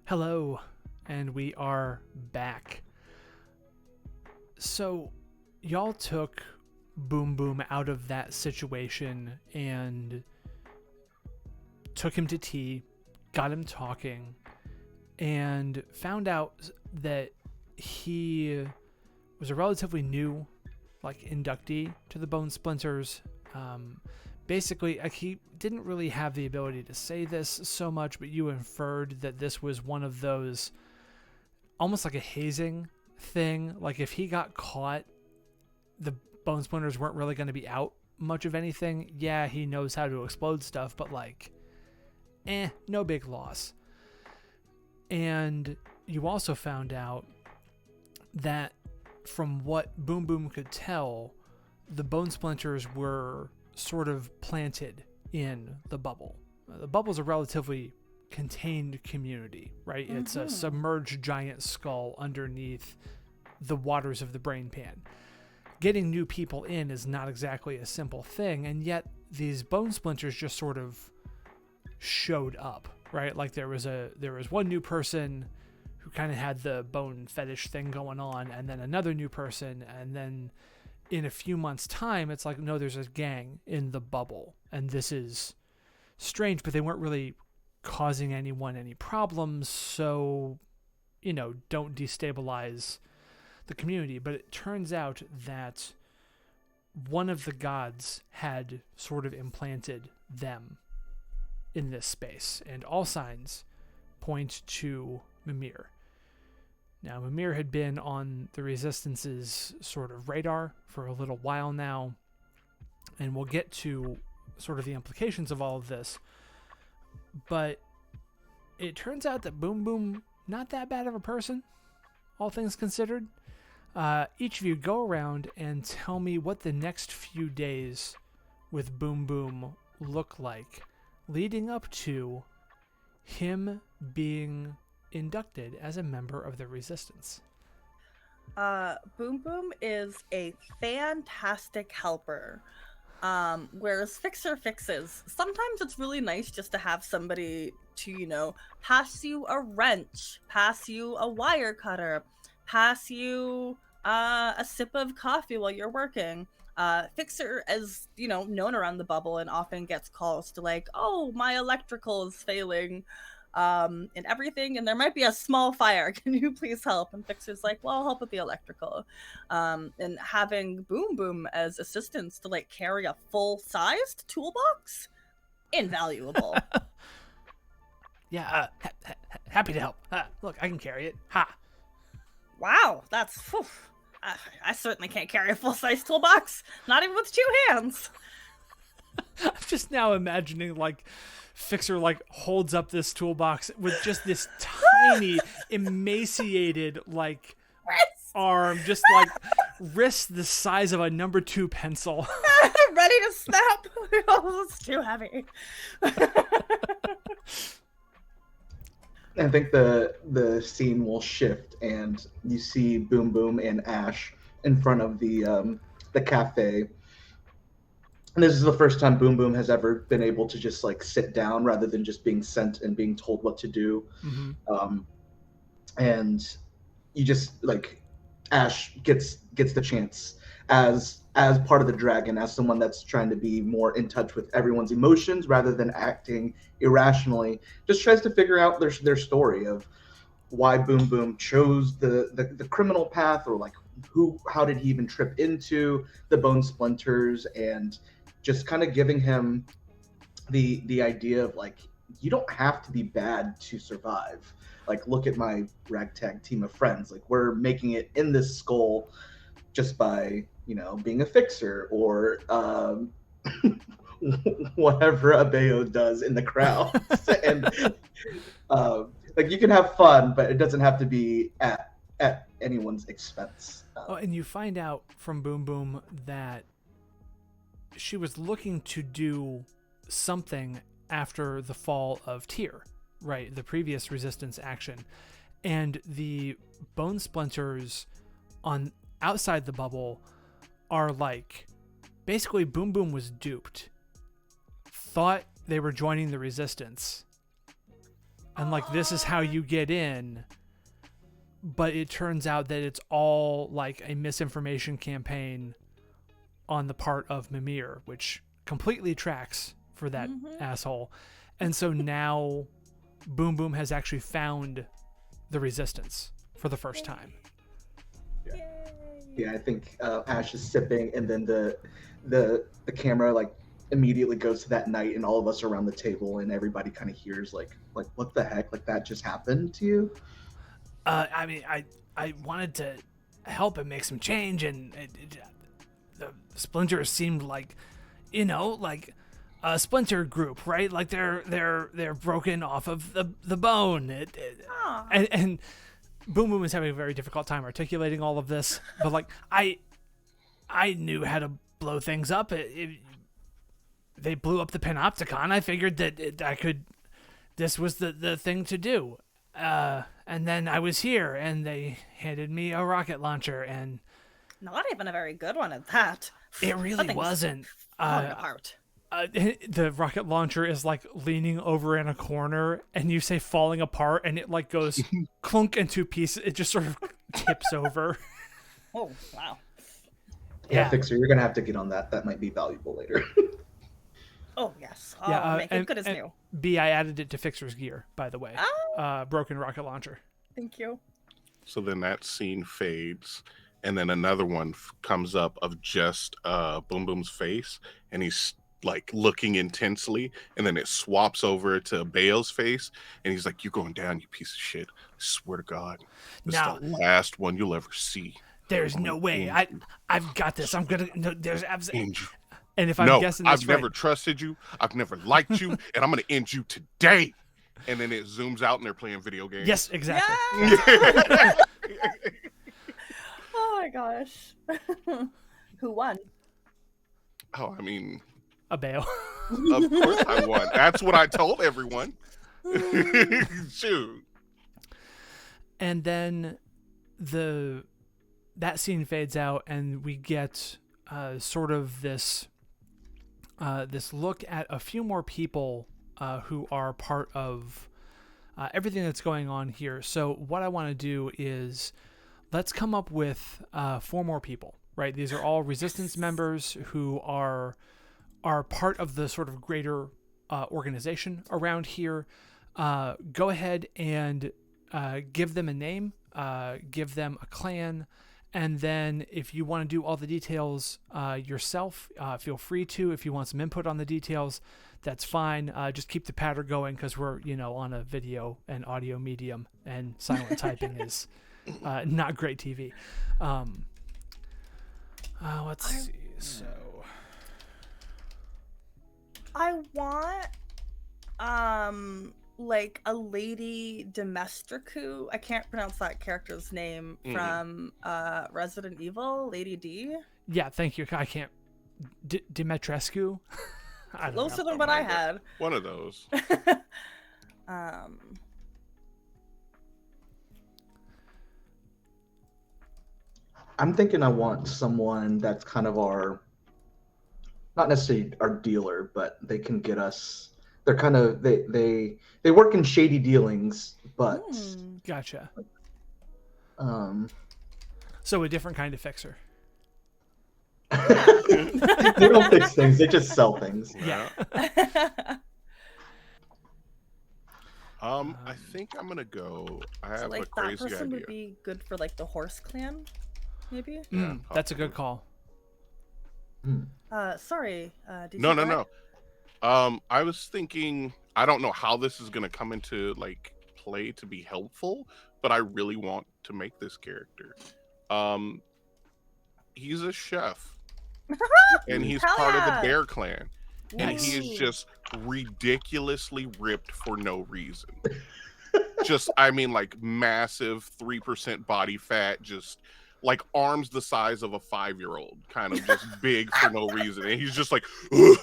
Hello, and we are back. So, y'all took Boom Boom out of that situation and took him to tea, got him talking, and found out that he was a relatively new, inductee to the Bone Splinters. Basically, he didn't really have the ability to say this so much, but you inferred that this was one of those, almost like a hazing thing. Like, if he got caught, the Bone Splinters weren't really going to be out much of anything. Yeah, he knows how to explode stuff, but no big loss. And you also found out that from what Boom Boom could tell, the Bone Splinters were sort of planted in the bubble. The bubble's a relatively contained community, right? Mm-hmm. It's a submerged giant skull underneath the waters of the brain pan. Getting new people in is not exactly a simple thing, and yet these Bone Splinters just sort of showed up, right? Like there was one new person who kind of had the bone fetish thing going on, and then another new person, and then in a few months' time, it's like, no, there's a gang in the bubble, and this is strange, but they weren't really causing anyone any problems, so, don't destabilize the community. But it turns out that one of the gods had sort of implanted them in this space, and all signs point to Mimir. Now, Mimir had been on the Resistance's sort of radar for a little while now, and we'll get to sort of the implications of all of this, but it turns out that Boom Boom, not that bad of a person, all things considered. Each of you go around and tell me what the next few days with Boom Boom look like, leading up to him being inducted as a member of the Resistance. Boom Boom is a fantastic helper. Whereas Fixer fixes. Sometimes it's really nice just to have somebody to, pass you a wrench, pass you a wire cutter, pass you a sip of coffee while you're working. Fixer is, known around the bubble and often gets calls to oh, my electrical is failing. And everything, and there might be a small fire. Can you please help? And Fixer's like, well, I'll help with the electrical. And having Boom Boom as assistants to carry a full-sized toolbox, invaluable. Yeah, happy to help. Look, I can carry it. Ha! Wow, that's... Whew. I certainly can't carry a full-size toolbox, not even with 2 hands. I'm just now imagining Fixer holds up this toolbox with just this tiny emaciated arm, just wrist the size of a number 2 pencil. Ready to snap. Oh, it's too heavy. I think the scene will shift, and you see Boom Boom and Ash in front of the cafe. And this is the first time Boom Boom has ever been able to just sit down rather than just being sent and being told what to do. Mm-hmm. And you just Ash gets the chance as part of the dragon, as someone that's trying to be more in touch with everyone's emotions rather than acting irrationally, just tries to figure out their story of why Boom Boom chose the criminal path, or how did he even trip into the Bone Splinters, and just kind of giving him the idea of you don't have to be bad to survive. Look at my ragtag team of friends. We're making it in this skull just by being a fixer, or whatever Abeo does in the crowd. And you can have fun, but it doesn't have to be at anyone's expense. And you find out from Boom Boom that she was looking to do something after the fall of Tyr, right? The previous Resistance action. And the Bone Splinters on outside the bubble are basically Boom Boom was duped. Thought they were joining the Resistance. and like this is how you get in. But it turns out that it's all like a misinformation campaign on the part of Mimir, which completely tracks for that asshole. And so now Boom Boom has actually found the resistance for the first time. Yeah, I think Ash is sipping, and then the camera like immediately goes to that night, and all of us are around the table, and everybody kind of hears like what the heck, like that just happened to you? I mean, I wanted to help and make some change, and the splinters seemed like, like a splinter group, right? Like they're broken off of the bone. And Boom Boom is having a very difficult time articulating all of this, but like I knew how to blow things up. They blew up the Panopticon. I figured that I could. This was the thing to do. And then I was here, and they handed me a rocket launcher, and not even a very good one at that. It really wasn't. Apart. The rocket launcher is like leaning over in a corner, and you say falling apart, and it like goes clunk into pieces. It just sort of tips over. Oh, wow. Yeah, Fixer, you're gonna have to get on that. That might be valuable later. Oh, yes. I'll make it good as new. B, I added it to Fixer's gear, by the way. Broken rocket launcher. Thank you. So then that scene fades, and then another one comes up of just Boom Boom's face, and he's like looking intensely, and then it swaps over to Bale's face, and he's like, "You going down, you piece of shit. I swear to God. This is the last one you'll ever see. There's no way. I've got this. I'm gonna there's absolutely. And if I'm guessing I've never trusted you. I've never liked you, and I'm going to end you today." And then it zooms out, and they're playing video games. Yes, exactly. Yeah! Oh my gosh. Who won? Oh, I mean, a Bale. Of course I won. That's what I told everyone. Shoot. And then that scene fades out, and we get sort of this look at a few more people who are part of everything that's going on here. So what I want to do is let's come up with 4 more people, right? These are all Resistance members who are part of the sort of greater organization around here. Go ahead and give them a name, give them a clan, and then if you want to do all the details yourself, feel free to. If you want some input on the details, that's fine. Just keep the patter going, because we're on a video and audio medium, and silent typing is not great TV. Let's see. So I want like a Lady Dimitrescu. I can't pronounce that character's name from Resident Evil, Lady D. Yeah, thank you. I can't. Dimitrescu. Closer than what I had. One of those. I'm thinking I want someone that's kind of not necessarily our dealer, but they can get us. They're kind of they work in shady dealings, but gotcha. So a different kind of fixer. They don't fix things; they just sell things. Yeah. I think I'm gonna go. I have a crazy that person idea. Would be good for like the horse clan, maybe. Yeah, that's a good call. Sorry. Did No. I was thinking. I don't know how this is gonna come into like play to be helpful, but I really want to make this character. He's a chef, and he's part of the Bear Clan. And he is just ridiculously ripped for no reason. Just, I mean, like massive 3% body fat, just like arms the size of a 5-year-old, kind of just big for no reason. And he's just like, ugh.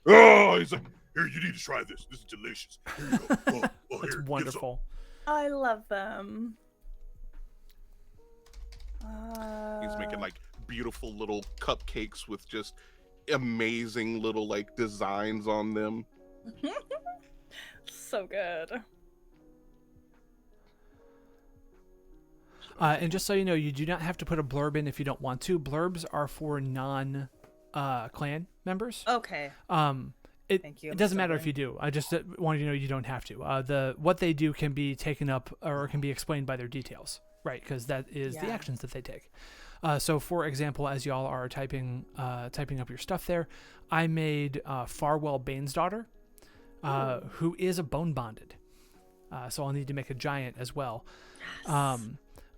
Oh, he's like, here, you need to try this. This is delicious. Here you go. Oh, That's here, wonderful. I love them. He's making like beautiful little cupcakes with just amazing little like designs on them. So good. And just so you know, you do not have to put a blurb in if you don't want to. Blurbs are for non-clan members. Okay. Thank you. It doesn't matter if you do. I just wanted you to know you don't have to. What they do can be taken up or can be explained by their details, right? Because that is the actions that they take. So, for example, as y'all are typing up your stuff there, I made Farwell Bane's daughter, who is a bone bonded. So I'll need to make a giant as well. Yes.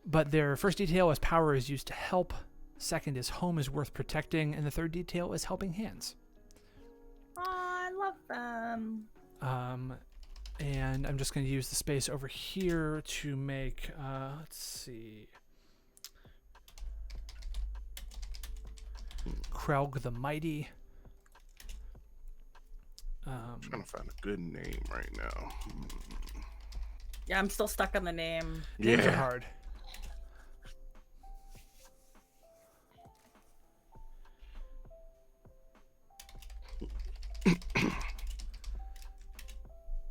But their first detail is power is used to help. Second is home is worth protecting, and the third detail is helping hands. Oh, I love them. And I'm just going to use the space over here to make, let's see, Krelg the Mighty. I'm trying to find a good name right now. Yeah, I'm still stuck on the name. Names are hard.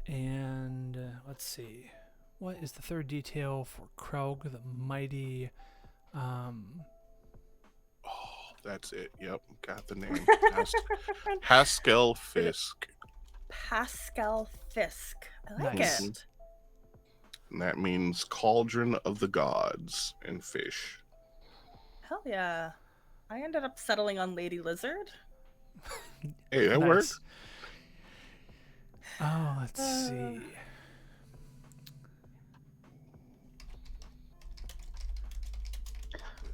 And let's see. What is the third detail for Krelg the Mighty? Oh, that's it. Yep, got the name. Haskell Fisk. Pascal Fisk. I like Nice. it. And that means cauldron of the gods and fish. Hell yeah. I ended up settling on Lady Lizard. Hey, that works. Oh, let's see.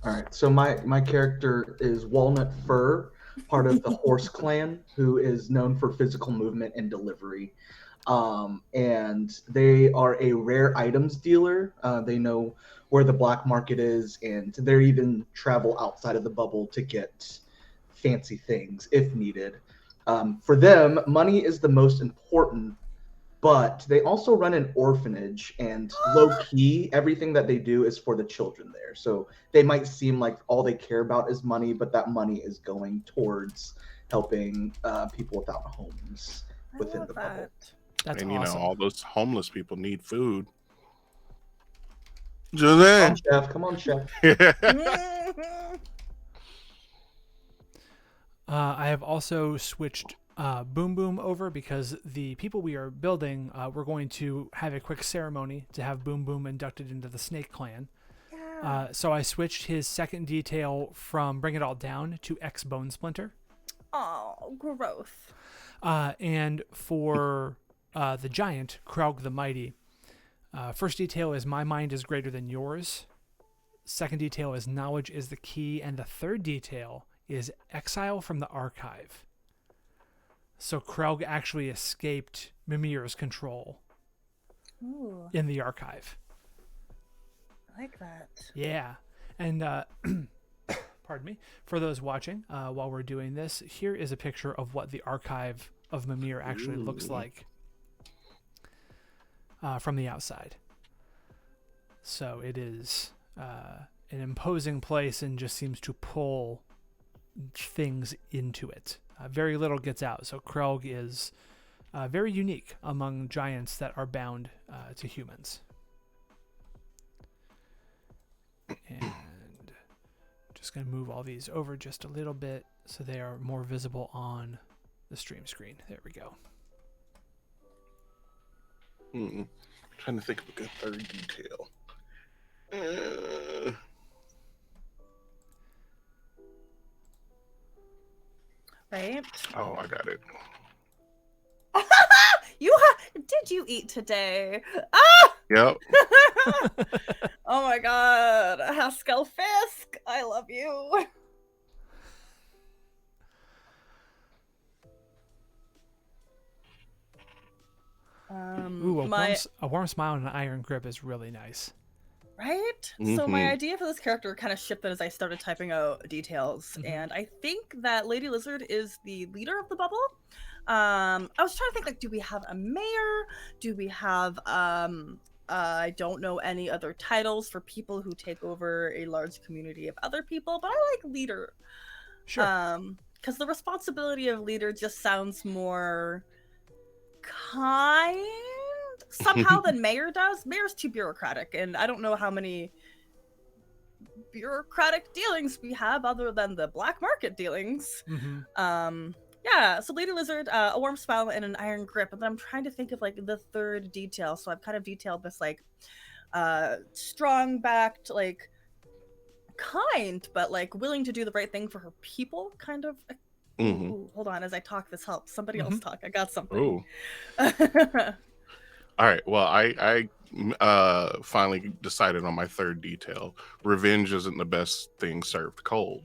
All right, so my character is Walnut Fur, part of the Horse Clan, who is known for physical movement and delivery. And they are a rare items dealer. They know where the black market is, and they even travel outside of the bubble to get fancy things if needed. For them, money is the most important, but they also run an orphanage, and low-key, everything that they do is for the children there. So they might seem like all they care about is money, but that money is going towards helping people without homes within the bubble. That's and awesome. You know, all those homeless people need food. Come on, chef. Come on, chef. I have also switched Boom Boom over because the people we are building, we're going to have a quick ceremony to have Boom Boom inducted into the Snake Clan. Yeah. So I switched his second detail from Bring It All Down to X Bone Splinter. Oh, growth. And for the giant, Krelg the Mighty, first detail is My Mind is Greater Than Yours. Second detail is Knowledge is the Key. And the third detail is Exile from the Archive. So Krelg actually escaped Mimir's control in the archive. I like that. Yeah. And pardon me, for those watching while we're doing this, here is a picture of what the archive of Mimir actually looks like from the outside. So it is an imposing place and just seems to pull things into it. Very little gets out, so Krelg is very unique among giants that are bound to humans. And just going to move all these over just a little bit so they are more visible on the stream screen. There we go. I'm trying to think of a good third detail. Right? Oh, I got it. Did you eat today? Ah! Yep. Oh my god. Haskell Fisk, I love you. Ooh, a warm smile and an iron grip is really nice. Right? So my idea for this character kind of shifted as I started typing out details. And I think that Lady Lizard is the leader of the bubble. I was trying to think, like, do we have a mayor? Do we have, I don't know any other titles for people who take over a large community of other people, but I like leader. Sure. Because the responsibility of leader just sounds more kind somehow than mayor does. Mayor's too bureaucratic, and I don't know how many bureaucratic dealings we have other than the black market dealings. Mm-hmm. Yeah, so Lady Lizard, a warm smile and an iron grip. And then I'm trying to think of like the third detail. So I've kind of detailed this like strong-backed, like kind, but like willing to do the right thing for her people, kind of. Ooh, hold on, as I talk, this helps. Somebody else talk. I got something. All right. Well, I finally decided on my third detail. Revenge isn't the best thing served cold.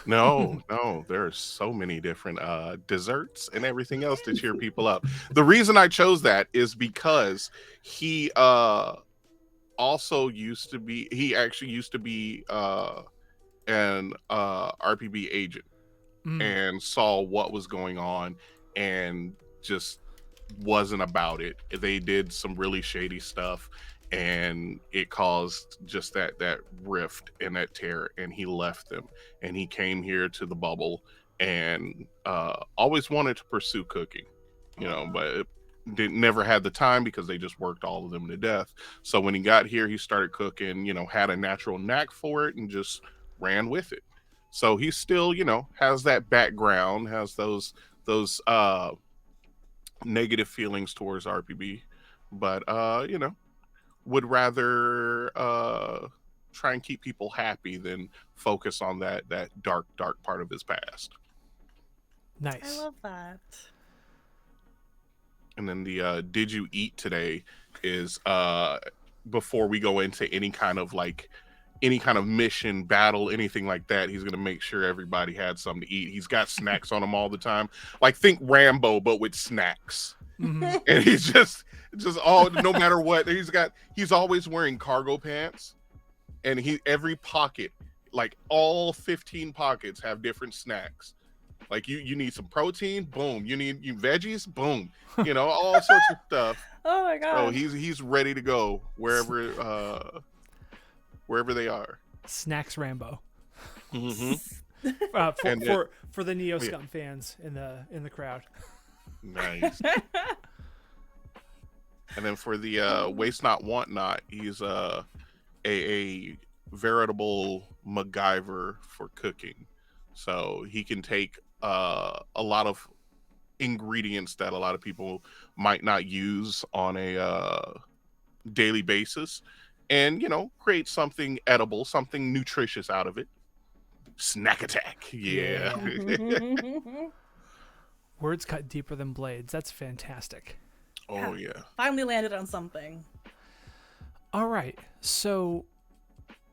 No, there are so many different desserts and everything else to cheer people up. The reason I chose that is because he also used to be, he actually used to be an RPB agent and saw what was going on and just wasn't about it. They did some really shady stuff and it caused just that rift and that tear, and he left them and he came here to the bubble and always wanted to pursue cooking, you know, but never had the time because they just worked all of them to death. So when he got here, he started cooking, you know, had a natural knack for it and just ran with it. So he still, you know, has that background, has those negative feelings towards RPB, but you know, would rather try and keep people happy than focus on that dark part of his past. Nice. I love that. And then the did you eat today is before we go into any kind of mission, battle, anything like that, he's going to make sure everybody had something to eat. He's got snacks on him all the time. Like, think Rambo, but with snacks. And he's just all, no matter what, he's always wearing cargo pants. And every pocket, like all 15 pockets have different snacks. Like you need some protein, boom. You need veggies, boom. You know, all sorts of stuff. Oh my god. So he's ready to go wherever they are. Snacks Rambo. Mm-hmm. For the Neo Scum fans in the crowd. Nice. And then for the Waste Not Want Not, he's a veritable MacGyver for cooking. So he can take a lot of ingredients that a lot of people might not use on a daily basis and, you know, create something edible, something nutritious out of it. Snack attack. Yeah. Words cut deeper than blades. That's fantastic. Oh, yeah. Finally landed on something. All right. So,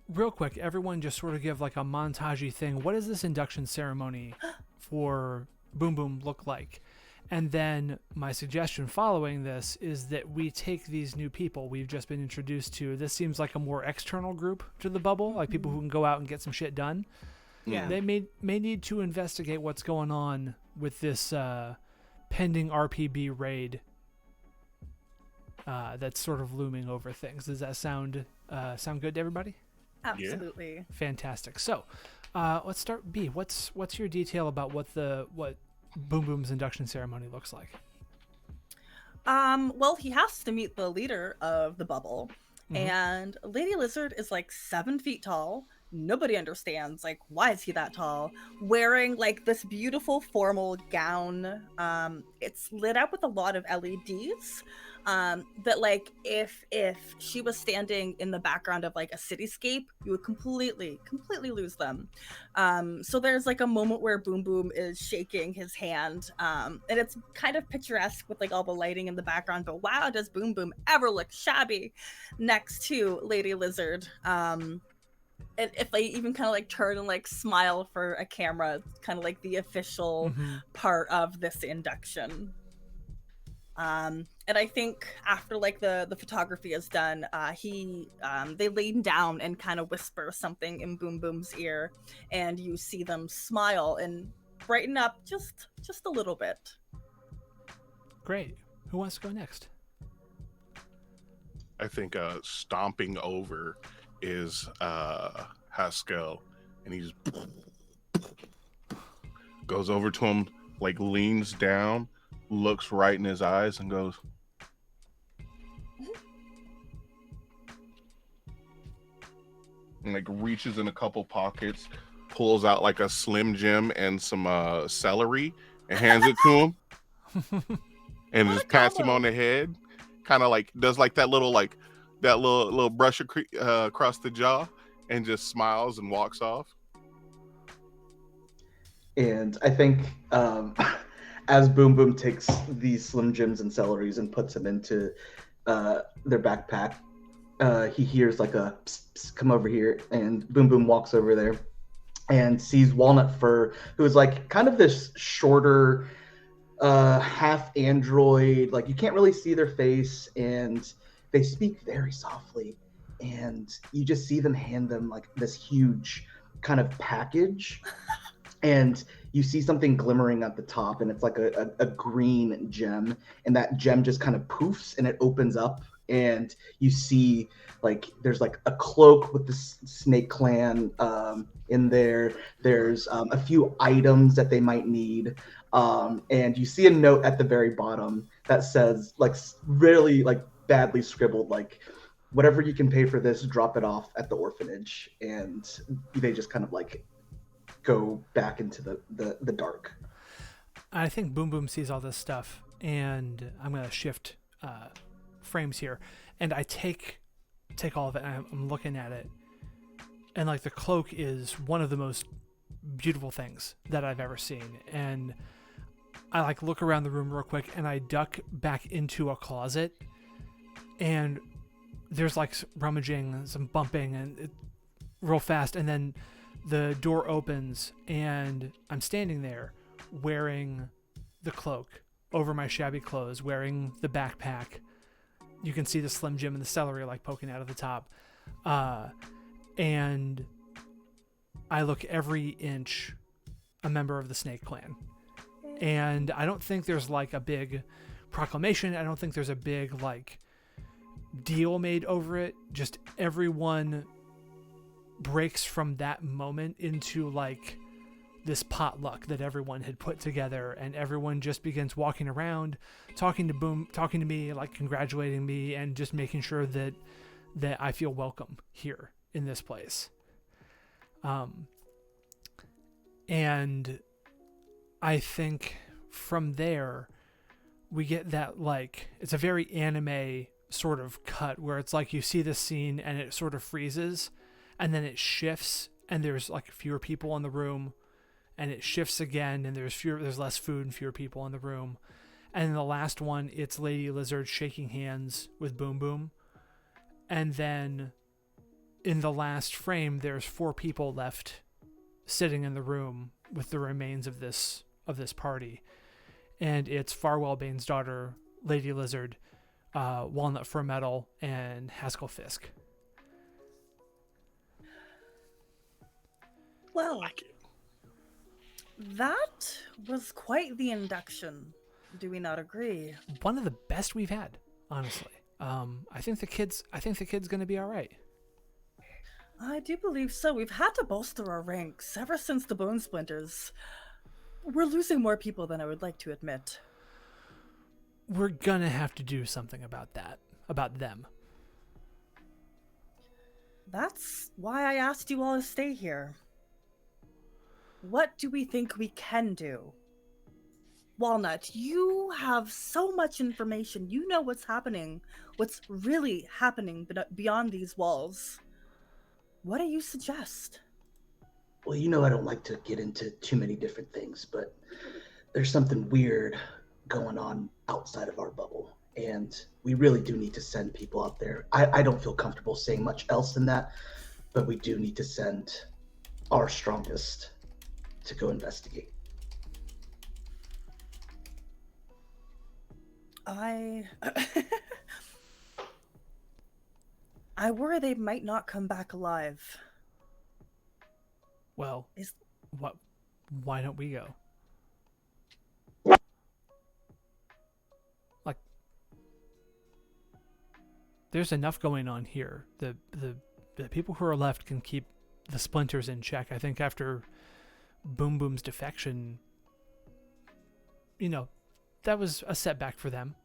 real quick, everyone just sort of give like a montage-y thing. What does this induction ceremony for Boom Boom look like? And then my suggestion following this is that we take these new people we've just been introduced to. This seems like a more external group to the bubble, like people who can go out and get some shit done. Yeah. They may need to investigate what's going on with this pending RPB raid that's sort of looming over things. Does that sound good to everybody? Absolutely. Yeah. Fantastic. So let's start. B, what's your detail about what Boom Boom's induction ceremony looks like? Well, he has to meet the leader of the bubble, and Lady Lizard is like 7 feet tall. Nobody understands, like, why is he that tall? Wearing, like, this beautiful formal gown. It's lit up with a lot of LEDs. That, like, if she was standing in the background of, like, a cityscape, you would completely lose them. So there's, like, a moment where Boom Boom is shaking his hand. And it's kind of picturesque with, like, all the lighting in the background. But wow, does Boom Boom ever look shabby next to Lady Lizard. And if they even kind of like turn and like smile for a camera, it's kind of like the official part of this induction. And I think after like the photography is done, they lean down and kind of whisper something in Boom Boom's ear, and you see them smile and brighten up just a little bit. Great. Who wants to go next? I think stomping over is Haskell, and he just goes over to him, like leans down, looks right in his eyes, and goes, and like reaches in a couple pockets, pulls out like a Slim Jim and some celery, and hands it to him, and just pats him on the head, kind of like does like that little brush across the jaw, and just smiles and walks off. And I think as Boom Boom takes these Slim Jims and celeries and puts them into their backpack, he hears like a psst, psst, come over here, and Boom Boom walks over there and sees Walnut Fur, who is like kind of this shorter, half android, like you can't really see their face, and they speak very softly, and you just see them hand them like this huge kind of package, and you see something glimmering at the top, and it's like a green gem, and that gem just kind of poofs and it opens up, and you see like there's like a cloak with the Snake Clan in there. There's a few items that they might need, and you see a note at the very bottom that says, like really like badly scribbled, like whatever you can pay for this, drop it off at the orphanage. And they just kind of like go back into the dark. I think Boom Boom sees all this stuff, and I'm gonna shift frames here, and I take all of it, and I'm looking at it, and like the cloak is one of the most beautiful things that I've ever seen, and I like look around the room real quick, and I duck back into a closet, and there's like rummaging, some bumping, and real fast, and then the door opens, and I'm standing there wearing the cloak over my shabby clothes, wearing the backpack. You can see the Slim Jim and the celery like poking out of the top. And I look every inch a member of the Snake Clan. And I don't think there's like a big proclamation. I don't think there's a big like deal made over it. Just everyone breaks from that moment into like this potluck that everyone had put together, and everyone just begins walking around, talking to me, like congratulating me, and just making sure that I feel welcome here in this place. And I think from there we get that, like, it's a very anime sort of cut where it's like you see this scene and it sort of freezes, and then it shifts, and there's like fewer people in the room, and it shifts again, and there's less food and fewer people in the room. And in the last one, it's Lady Lizard shaking hands with Boom Boom. And then in the last frame, there's 4 people left sitting in the room with the remains of this party. And it's Farwell Bane's daughter, Lady Lizard, Walnut Fur Metal, and Haskell Fisk. Well, that was quite the induction. Do we not agree? One of the best we've had, honestly. I think the kid's going to be all right. I do believe so. We've had to bolster our ranks ever since the Bone Splinters. We're losing more people than I would like to admit. We're going to have to do something about that, about them. That's why I asked you all to stay here. What do we think we can do? Walnut, you have so much information. You know what's happening, what's really happening beyond these walls. What do you suggest? Well, you know I don't like to get into too many different things, but there's something weird going on outside of our bubble, and we really do need to send people out there. I don't feel comfortable saying much else than that, but we do need to send our strongest to go investigate. I worry they might not come back alive. Well, why don't we go? Like, there's enough going on here. The people who are left can keep the Splinters in check. I think after Boom Boom's defection, that was a setback for them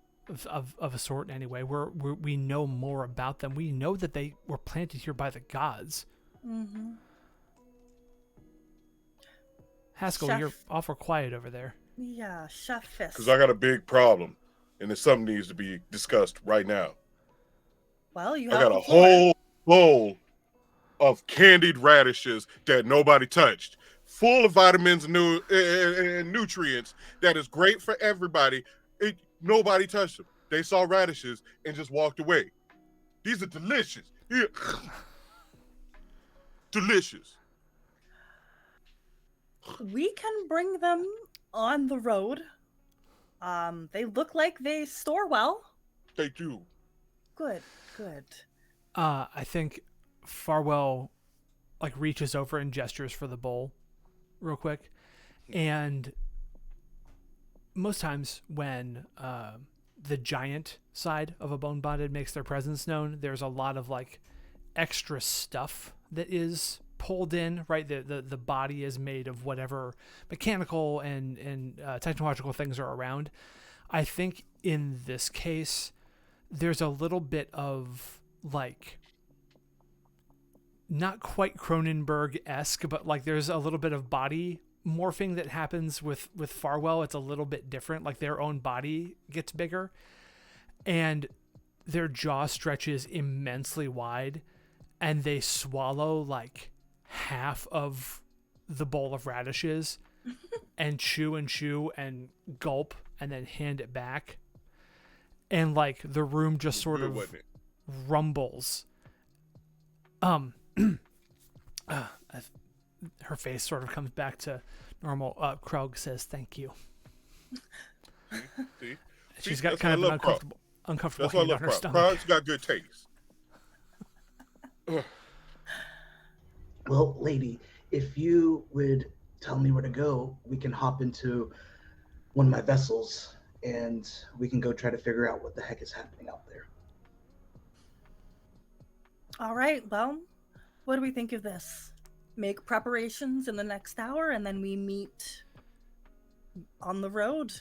of a sort anyway. We know more about them. We know that they were planted here by the gods. Mm-hmm. Haskell, Chef. you're awful quiet over there. Yeah, Chef Fisk. Because I got a big problem, and it's something needs to be discussed right now. Well, you I have got the a floor. whole bowl of candied radishes that nobody touched, full of vitamins and nutrients that is great for everybody. Nobody touched them. They saw radishes and just walked away. These are delicious. Yeah. Delicious. We can bring them on the road. They look like they store well. They do. Good. I think Farwell like reaches over and gestures for the bowl real quick. And most times when the giant side of a bone bonded makes their presence known, there's a lot of like extra stuff that is pulled in, right? The body is made of whatever mechanical and technological things are around. I think in this case, there's a little bit of like, not quite Cronenberg-esque, but like there's a little bit of body morphing that happens with Farwell. It's a little bit different. Like their own body gets bigger and their jaw stretches immensely wide and they swallow like half of the bowl of radishes and chew and gulp and then hand it back. And like the room just sort of rumbles. Her face sort of comes back to normal. Krog says thank you. See? She's got kind of an uncomfortable That's why I hand love on her Krog. stomach. Krog's got good taste. Well, lady, if you would tell me where to go, we can hop into one of my vessels and we can go try to figure out what the heck is happening out there. All right, well, what do we think of this? Make preparations in the next hour and then we meet on the road.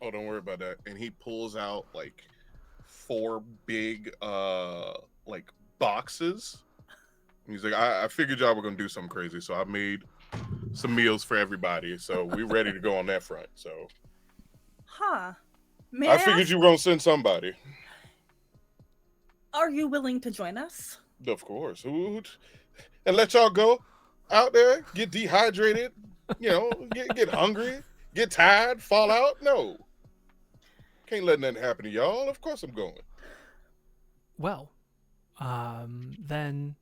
Oh, don't worry about that. And he pulls out like 4 big like boxes. And he's like, I figured y'all were gonna do something crazy, so I made some meals for everybody. So we're ready to go on that front. So I figured you were gonna send somebody. Are you willing to join us? Of course. And let y'all go out there, get dehydrated, get hungry, get tired, fall out. No. Can't let nothing happen to y'all. Of course I'm going. Well, then,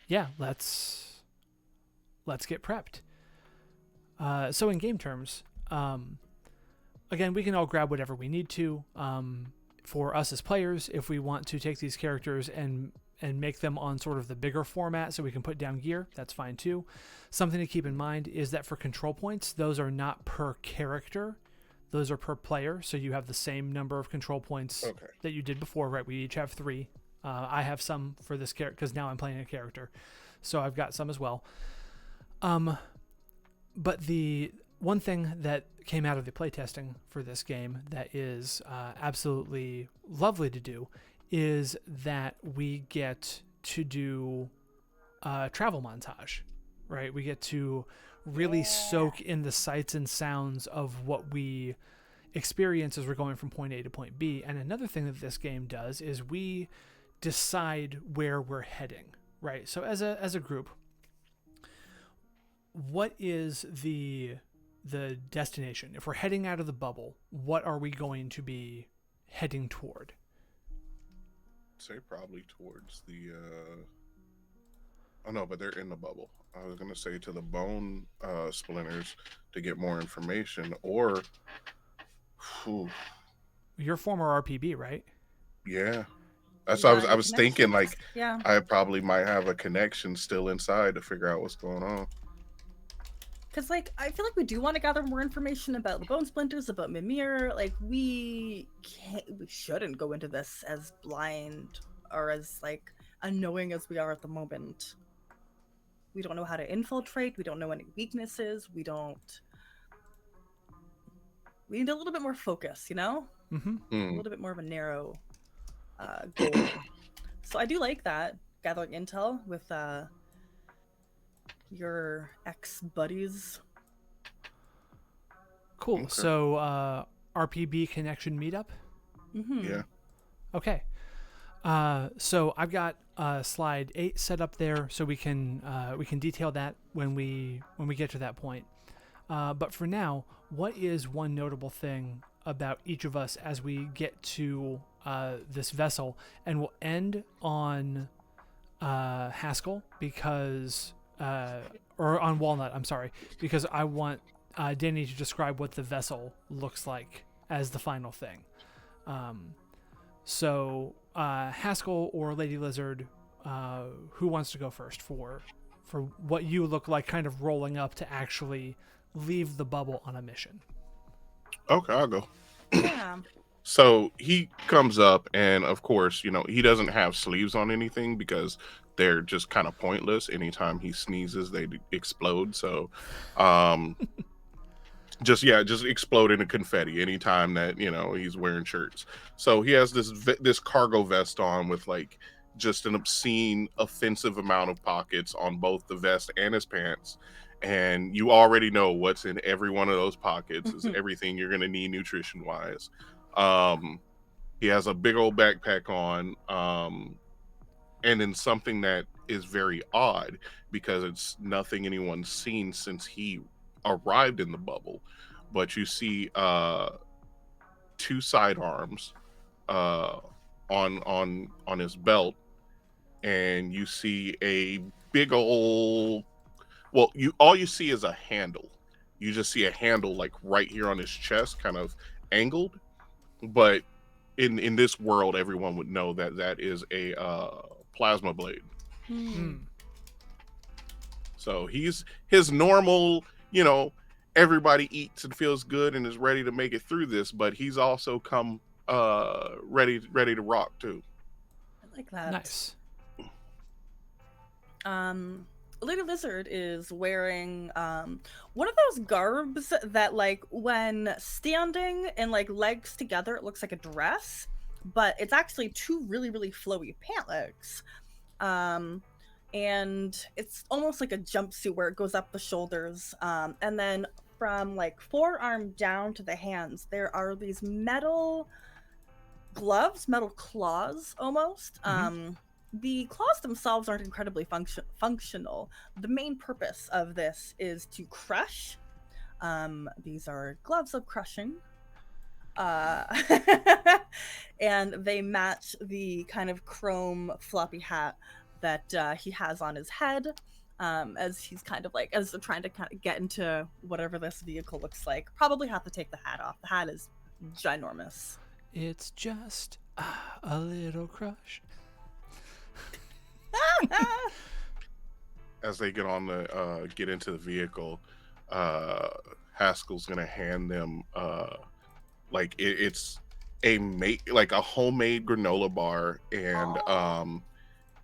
yeah, let's get prepped. So in game terms, again, we can all grab whatever we need to. For us as players, if we want to take these characters and make them on sort of the bigger format so we can put down gear, that's fine too. Something to keep in mind is that for control points, those are not per character. Those are per player, so you have the same number of control points that you did before, right? We each have 3. I have some for this character because now I'm playing a character, so I've got some as well. But the one thing that came out of the playtesting for this game that is absolutely lovely to do is that we get to do a travel montage, right? We get to really soak in the sights and sounds of what we experience as we're going from point A to point B. And another thing that this game does is we decide where we're heading, right? So as a group, what is the destination? If we're heading out of the bubble, what are we going to be heading toward? Say probably towards the oh no, but they're in the bubble. I was gonna say to the bone splinters to get more information, or your former RPB, right? Yeah, that's what I was thinking. Like, I probably might have a connection still inside to figure out what's going on. Because, like, I feel like we do want to gather more information about the bone splinters, about Mimir. Like, we shouldn't go into this as blind or as, like, unknowing as we are at the moment. We don't know how to infiltrate. We don't know any weaknesses. We need a little bit more focus, you know? Mm-hmm. A little bit more of a narrow goal. So I do like that. gathering intel with your ex-buddies. Cool. Okay. So, RPB connection meetup. Yeah. Okay. So I've got slide 8 set up there, so we can detail that when we get to that point. But for now, what is one notable thing about each of us as we get to this vessel? And we'll end on Haskell because, or on Walnut. I'm sorry, because I want Danny to describe what the vessel looks like as the final thing. So Haskell or Lady Lizard, who wants to go first for what you look like kind of rolling up to actually leave the bubble on a mission? Okay, I'll go. Yeah. So he comes up, and of course, he doesn't have sleeves on anything because they're just kind of pointless. Anytime he sneezes, they explode. So, just explode into confetti anytime that he's wearing shirts. So he has this cargo vest on with like just an obscene, offensive amount of pockets on both the vest and his pants. And you already know what's in every one of those pockets is everything you're gonna need nutrition wise. He has a big old backpack on, and then something that is very odd because it's nothing anyone's seen since he arrived in the bubble, but you see 2 sidearms on his belt, and you see a big old, well, all you see is a handle. You just see a handle like right here on his chest, kind of angled, but in this world everyone would know that is a plasma blade. So he's his normal, everybody eats and feels good and is ready to make it through this, but he's also come ready to rock too. I like that. Nice. Lady Lizard is wearing one of those garbs that, like, when standing and like legs together, it looks like a dress, but it's actually 2 really, really flowy pant legs. And it's almost like a jumpsuit where it goes up the shoulders. And then from like forearm down to the hands, there are these metal gloves, metal claws almost. The claws themselves aren't incredibly functional. The main purpose of this is to crush. These are gloves of crushing. And they match the kind of chrome floppy hat that he has on his head, as he's kind of like, as they're trying to kind of get into whatever this vehicle looks like. Probably have to take the hat off. The hat is ginormous. It's just a little crush. As they get on the get into the vehicle, Haskell's gonna hand them like it's a homemade granola bar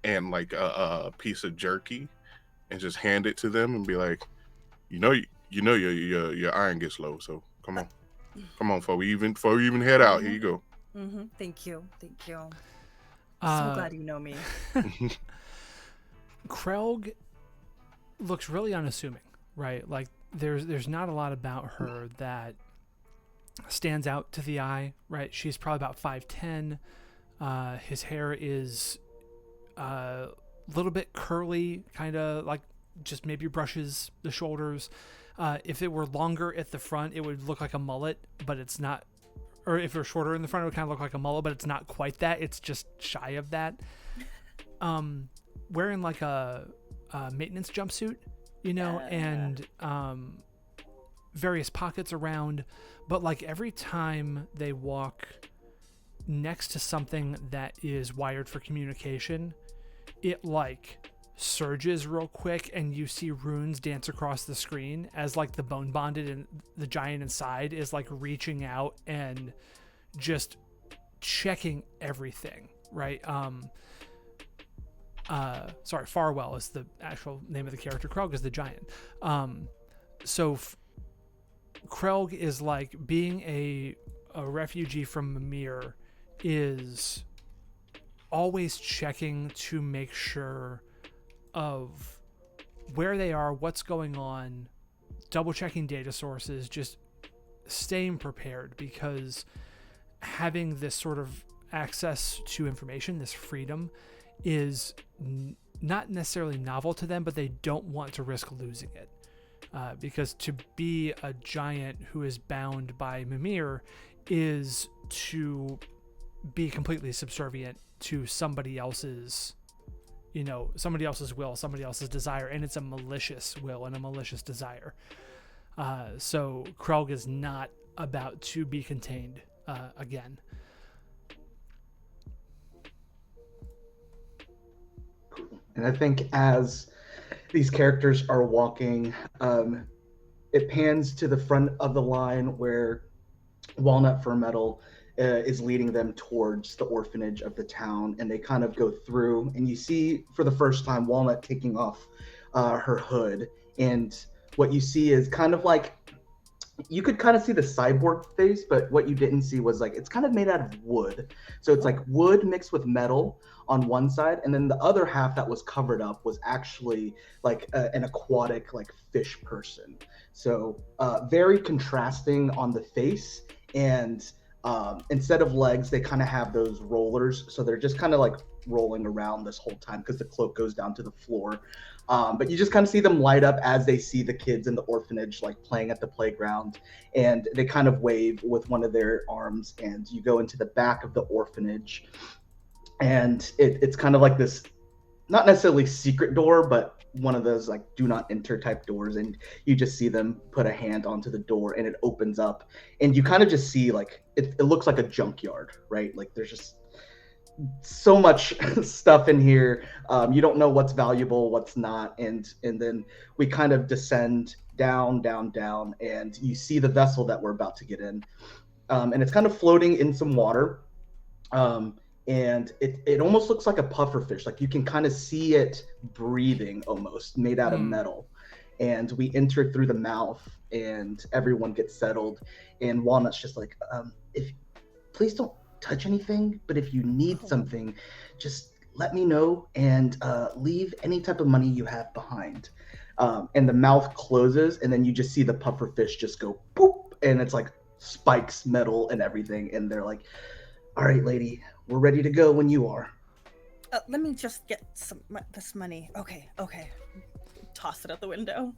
and like a piece of jerky, and just hand it to them and be like, your iron gets low, so come on before we even head out. Here you go. Thank you. So glad you know me. Krelg looks really unassuming, right? Like there's not a lot about her that stands out to the eye, right? She's probably about 5'10". His hair is a little bit curly, kind of like just maybe brushes the shoulders. If it were longer at the front, it would look like a mullet, but it's not. Or if it were shorter in the front, it would kind of look like a mullet, but it's not quite that. It's just shy of that. Wearing like a maintenance jumpsuit, and various pockets around, but like every time they walk next to something that is wired for communication, it like surges real quick and you see runes dance across the screen as like the bone bonded and the giant inside is like reaching out and just checking everything, right? Farwell is the actual name of the character. Krelg is the giant. Krelg is like being a refugee from Mimir is always checking to make sure of where they are, what's going on, double checking data sources, just staying prepared, because having this sort of access to information, this freedom, is not necessarily novel to them, but they don't want to risk losing it. Because to be a giant who is bound by Mimir is to be completely subservient to somebody else's will, somebody else's desire, and it's a malicious will and a malicious desire. So Krelg is not about to be contained again. And I think as these characters are walking, it pans to the front of the line where Walnut for Metal is leading them towards the orphanage of the town, and they kind of go through, and you see for the first time Walnut taking off her hood, and what you see is kind of like, you could kind of see the cyborg face, but what you didn't see was like, it's kind of made out of wood. So it's like wood mixed with metal on one side, and then the other half that was covered up was actually like an aquatic, like fish person. So very contrasting on the face, and instead of legs, they kind of have those rollers. So they're just kind of like rolling around this whole time because the cloak goes down to the floor. But you just kind of see them light up as they see the kids in the orphanage, like playing at the playground, and they kind of wave with one of their arms, and you go into the back of the orphanage, and it's kind of like this, not necessarily secret door, but one of those like do not enter type doors, and you just see them put a hand onto the door, and it opens up, and you kind of just see like, it looks like a junkyard, right? Like there's just so much stuff in here. You don't know what's valuable, what's not, and then we kind of descend down, and you see the vessel that we're about to get in, and it's kind of floating in some water, and it almost looks like a puffer fish. Like you can kind of see it breathing, almost made out of metal. And we enter through the mouth, and everyone gets settled, and Walnut's just like, if please don't touch anything, but if you need something, just let me know, and leave any type of money you have behind. And the mouth closes, and then you just see the puffer fish just go poop, and it's like spikes metal and everything, and they're like, all right, lady, we're ready to go when you are. Let me just get this money. Okay. Toss it out the window.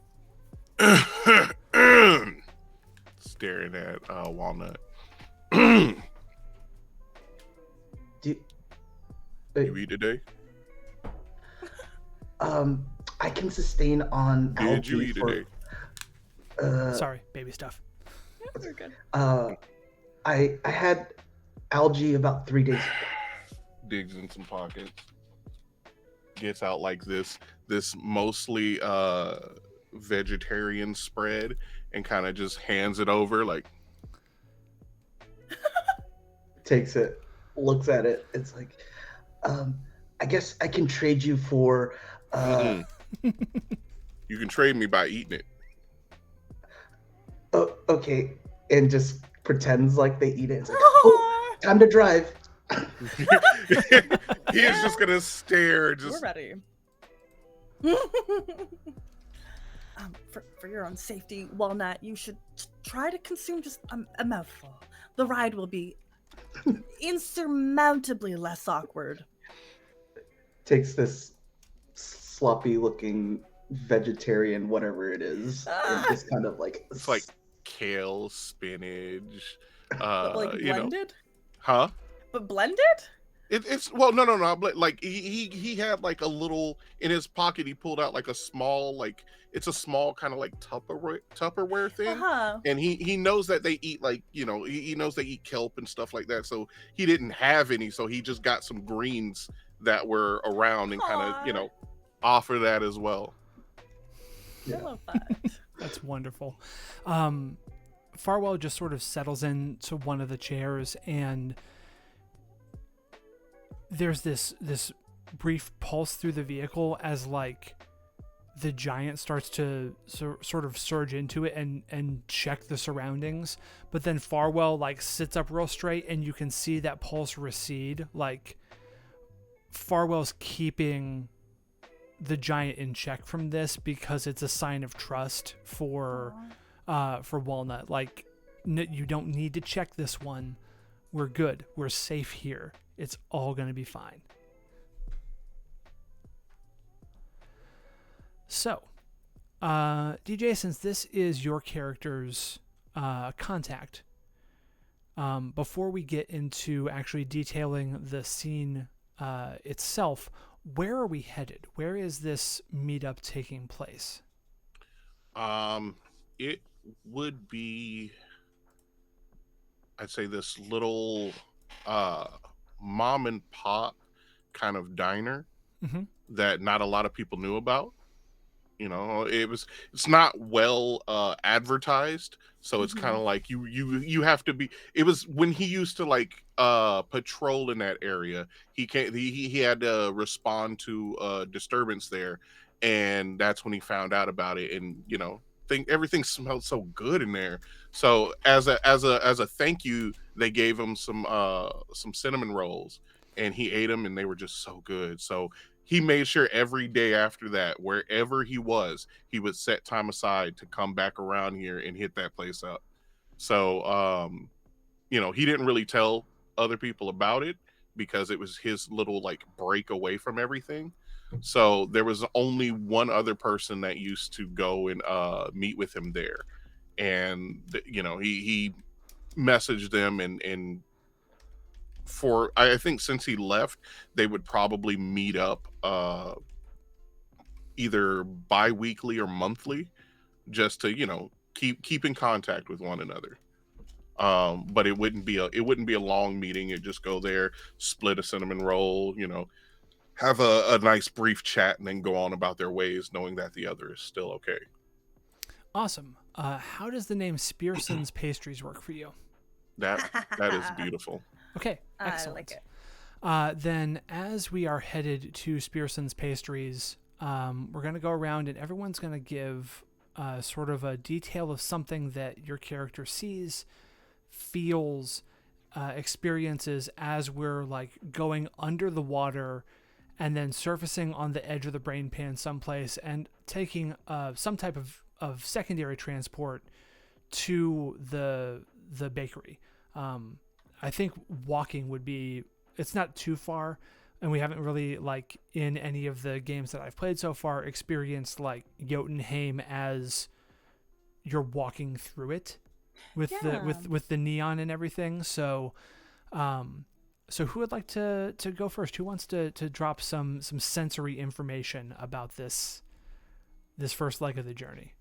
Staring at Walnut. You eat today? I can sustain on algae. Did you eat today? Sorry, baby stuff. You're good. I had algae about 3 days ago. Digs in some pockets. Gets out like this mostly vegetarian spread, and kind of just hands it over, like takes it, looks at it. It's like, I guess I can trade you for. You can trade me by eating it. Oh, okay, and just pretends like they eat it. It's like, oh, time to drive. He is just gonna stare. We're ready. For your own safety, Walnut, you should try to consume just a mouthful. The ride will be insurmountably less awkward. Takes this sloppy-looking vegetarian, whatever it is, and just kind of like, it's like kale, spinach, but like blended? Huh? But blended? It's well, no. Like he had like a little in his pocket. He pulled out like a small, like it's a small kind of like Tupperware thing, and he knows that they eat like, you know, he knows they eat kelp and stuff like that. So he didn't have any, so he just got some greens that were around and kind of, you know, offer that as well. I love that. That's wonderful. Farwell just sort of settles into one of the chairs, and there's this brief pulse through the vehicle as like the giant starts to sort of surge into it and check the surroundings, but then Farwell like sits up real straight, and you can see that pulse recede like Farwell's keeping the giant in check from this because it's a sign of trust for Walnut. Like, you don't need to check this one. We're good. We're safe here. It's all going to be fine. So, DJ, since this is your character's contact, before we get into actually detailing the scene itself, where are we headed? Where is this meetup taking place? It would be, I'd say, this little mom and pop kind of diner that not a lot of people knew about. You know, it's not well advertised, so it's kind of like you have to be. It was when he used to like patrol in that area. He had to respond to a disturbance there, and that's when he found out about it. And you know, everything smelled so good in there. So as a thank you, they gave him some cinnamon rolls, and he ate them, and they were just so good. So he made sure every day after that, wherever he was, he would set time aside to come back around here and hit that place up. So, you know, he didn't really tell other people about it because it was his little like break away from everything. So there was only one other person that used to go and meet with him there. And, you know, he messaged them and for I think since he left, they would probably meet up either bi-weekly or monthly just to, you know, keep in contact with one another. But it wouldn't be a long meeting. It'd just go there, split a cinnamon roll, you know, have a nice brief chat, and then go on about their ways, knowing that the other is still okay. Awesome. How does the name Spearson's Pastries work for you? That is beautiful. Okay, excellent. I like it. Then as we are headed to Spearson's Pastries, we're going to go around and everyone's going to give sort of a detail of something that your character sees, feels, experiences as we're like going under the water and then surfacing on the edge of the brain pan someplace and taking some type of secondary transport to the bakery. I think walking would be, it's not too far, and we haven't really, like, in any of the games that I've played so far, experienced, like, Jotunheim as you're walking through it with the neon and everything. So so who would like to go first? Who wants to drop some sensory information about this first leg of the journey?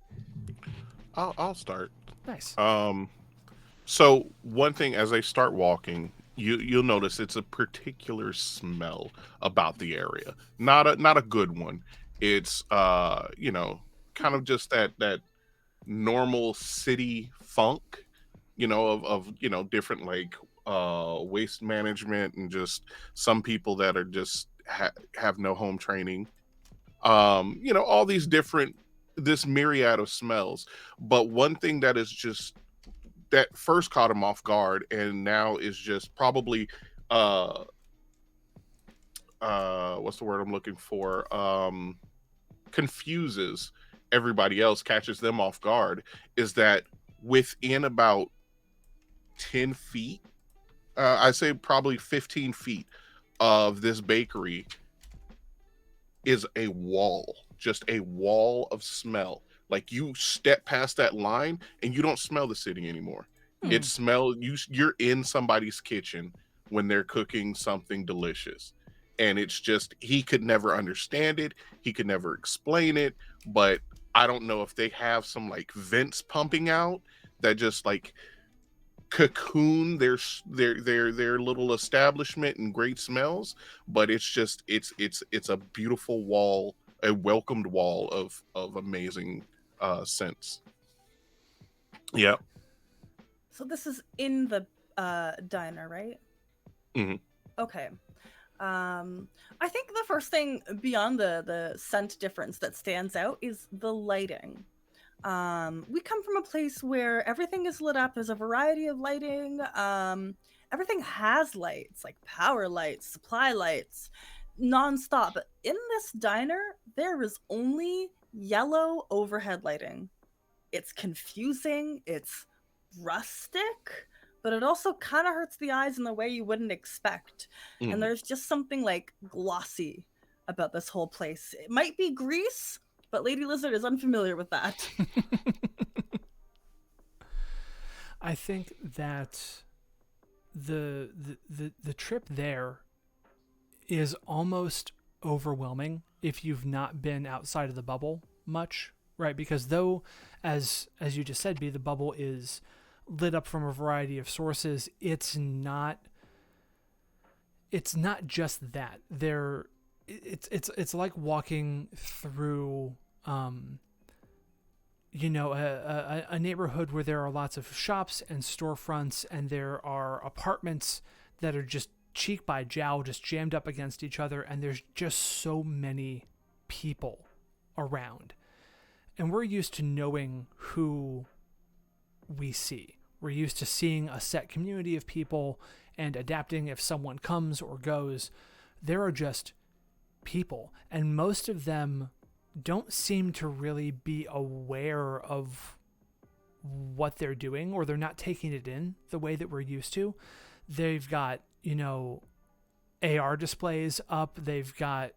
I'll start. Nice. So one thing, as I start walking, you'll notice it's a particular smell about the area. Not a good one. It's you know, kind of just that normal city funk, you know, of you know, different like waste management and just some people that are just have no home training. You know, all these different, this myriad of smells. But one thing that is just that first caught him off guard and now is just probably what's the word I'm looking for, confuses everybody else, catches them off guard, is that within about 10 feet, I'd say probably 15 feet of this bakery is a wall, just a wall of smell. Like you step past that line and you don't smell the city anymore. It smell you're in somebody's kitchen when they're cooking something delicious. And it's just, he could never understand it. He could never explain it, but I don't know if they have some like vents pumping out that just like cocoon their little establishment and great smells. But it's just it's a beautiful wall, a welcomed wall of amazing scents. Yeah. So this is in the diner, right? Mm-hmm. Okay. I think the first thing beyond the scent difference that stands out is the lighting. We come from a place where everything is lit up. There's a variety of lighting. Everything has lights, like power lights, supply lights. nonstop. But in this diner, there is only yellow overhead lighting. It's confusing, it's rustic, but it also kind of hurts the eyes in the way you wouldn't expect. And there's just something like glossy about this whole place. It might be grease, but Lady Lizard is unfamiliar with that. I think that the trip there is almost overwhelming if you've not been outside of the bubble much, right? Because though, as you just said, the bubble is lit up from a variety of sources, it's not just that. It's like walking through a neighborhood where there are lots of shops and storefronts, and there are apartments that are just cheek by jowl, just jammed up against each other, and there's just so many people around. And we're used to knowing who we see. We're used to seeing a set community of people and adapting if someone comes or goes. There are just people, and most of them don't seem to really be aware of what they're doing, or they're not taking it in the way that we're used to. They've got, AR displays up. They've got,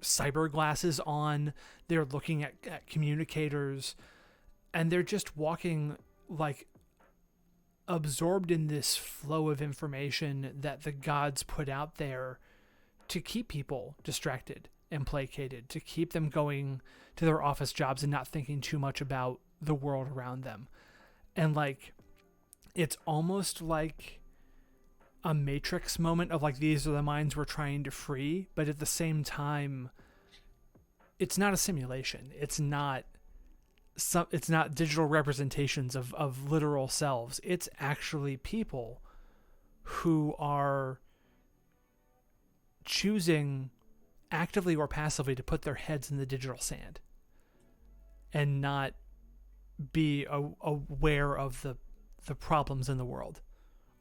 cyber glasses on. They're looking at communicators, and they're just walking like absorbed in this flow of information that the gods put out there to keep people distracted and placated, to keep them going to their office jobs and not thinking too much about the world around them. And it's almost like a Matrix moment of these are the minds we're trying to free, but at the same time, it's not a simulation. It's not digital representations of literal selves. It's actually people who are choosing actively or passively to put their heads in the digital sand and not be aware of the problems in the world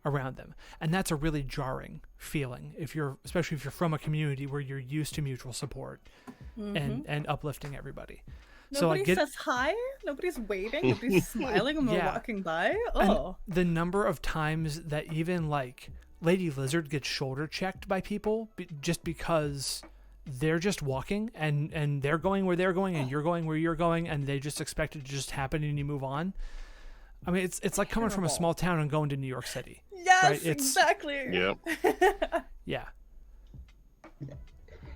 around them. And that's a really jarring feeling especially if you're from a community where you're used to mutual support and uplifting everybody. Nobody says hi. Nobody's waving. Nobody's smiling when we're walking by. Oh, and the number of times that even Lady Lizard gets shoulder checked by people just because they're just walking and they're going where they're going and you're going where you're going, and they just expect it to just happen and you move on. I mean, it's like coming from a small town and going to New York City. Yes, right? Exactly. Yep. Yeah.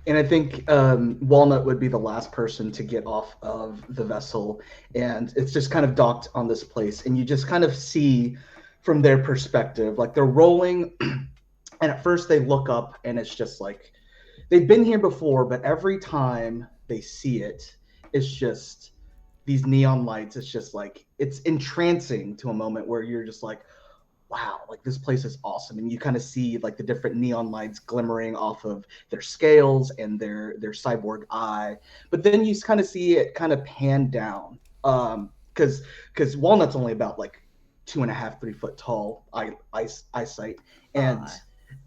And I think Walnut would be the last person to get off of the vessel, and it's just kind of docked on this place, and you just kind of see from their perspective, they're rolling, and at first they look up, and it's just they've been here before, but every time they see it, it's just these neon lights. It's just it's entrancing to a moment where you're just wow, this place is awesome. And you kind of see the different neon lights glimmering off of their scales and their cyborg eye. But then you kind of see it kind of pan down. Because Walnut's only about 2.5, 3 foot tall eyesight. And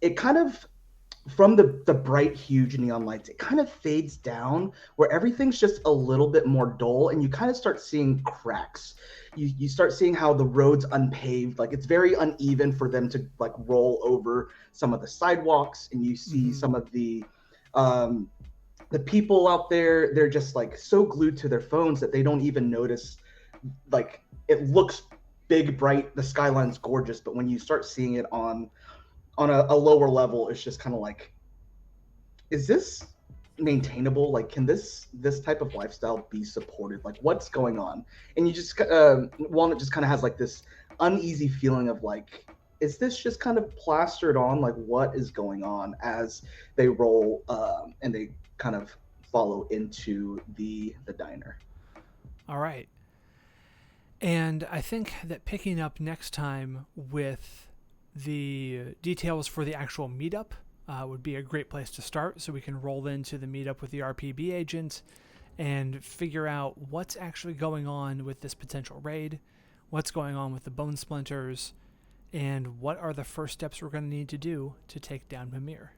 it kind of, from the bright, huge neon lights, it kind of fades down where everything's just a little bit more dull, and you kind of start seeing cracks. You start seeing how the road's unpaved. It's very uneven for them to roll over some of the sidewalks, and you see some of the people out there. They're just so glued to their phones that they don't even notice. It looks big, bright, the skyline's gorgeous, but when you start seeing it on a lower level, it's just kind of is this maintainable? Can this type of lifestyle be supported? What's going on? And you just Walnut just kind of has this uneasy feeling of is this just kind of plastered on? What is going on as they roll and they kind of follow into the diner. All right. And I think that picking up next time with the details for the actual meetup would be a great place to start, so we can roll into the meetup with the RPB agent and figure out what's actually going on with this potential raid, what's going on with the bone splinters, and what are the first steps we're going to need to do to take down Mimir.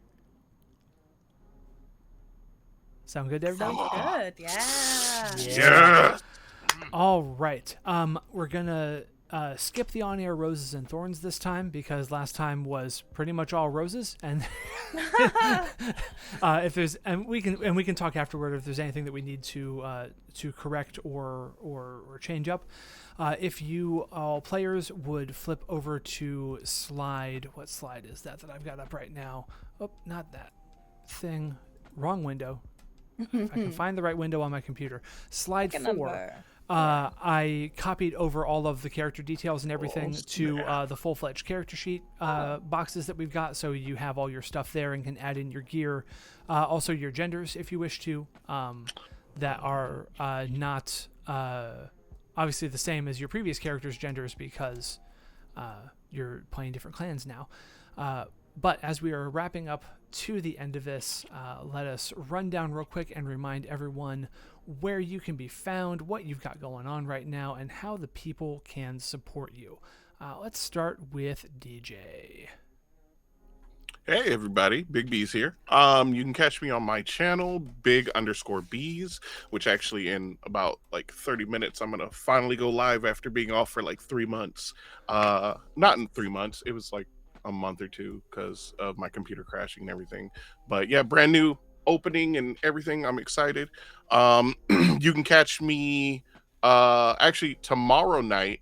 Sound good to everybody? Sounds good. Yeah. Yeah. All right. We're gonna skip the on-air roses and thorns this time because last time was pretty much all roses, and if there's we can talk afterward if there's anything that we need to correct or change up. If you all players would flip over to slide, what slide is that I've got up right now? Oh, not that thing. Wrong window. If I can find the right window on my computer. Slide 4. I copied over all of the character details and everything to the full-fledged character sheet boxes that we've got, so you have all your stuff there and can add in your gear. Also your genders, if you wish to, that are not obviously the same as your previous character's genders because you're playing different clans now. But as we are wrapping up to the end of this, let us run down real quick and remind everyone where you can be found, what you've got going on right now, and how the people can support you. Let's start with DJ. Hey everybody, Big Bees here. You can catch me on my channel, Big_Bees, which actually in about like 30 minutes, I'm gonna finally go live after being off for like 3 months. Not in 3 months, it was like a month or two because of my computer crashing and everything. But yeah, brand new opening and everything. I'm excited. You can catch me actually tomorrow night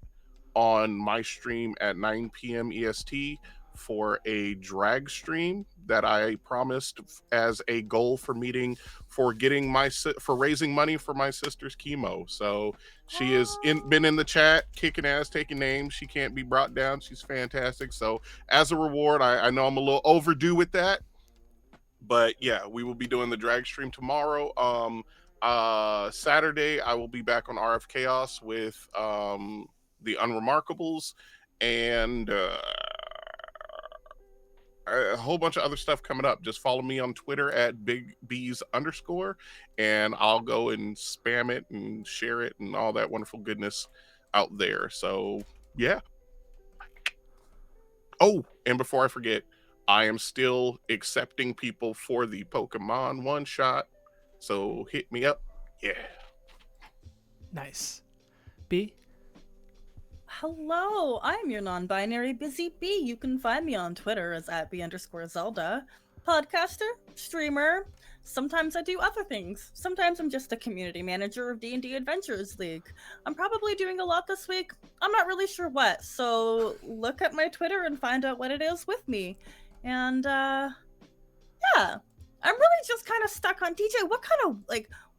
on my stream at 9 p.m. EST for a drag stream that I promised as a goal for meeting for getting for raising money for my sister's chemo. So she has been in the chat kicking ass, taking names. She can't be brought down. She's fantastic. So as a reward, I know I'm a little overdue with that, but yeah, we will be doing the drag stream tomorrow. Saturday I will be back on RF Chaos with the Unremarkables and a whole bunch of other stuff coming up. Just follow me on Twitter at BigBees_, and I'll go and spam it and share it and all that wonderful goodness out there. So yeah. Oh, and before I forget, I am still accepting people for the Pokemon one shot. So hit me up. Yeah. Nice. B? Hello, I'm your non-binary Busy Bee. You can find me on Twitter as @B_Zelda. Podcaster, streamer. Sometimes I do other things. Sometimes I'm just a community manager of D&D Adventures League. I'm probably doing a lot this week. I'm not really sure what, so look at my Twitter and find out what it is with me. And yeah, I'm really just kind of stuck on DJ.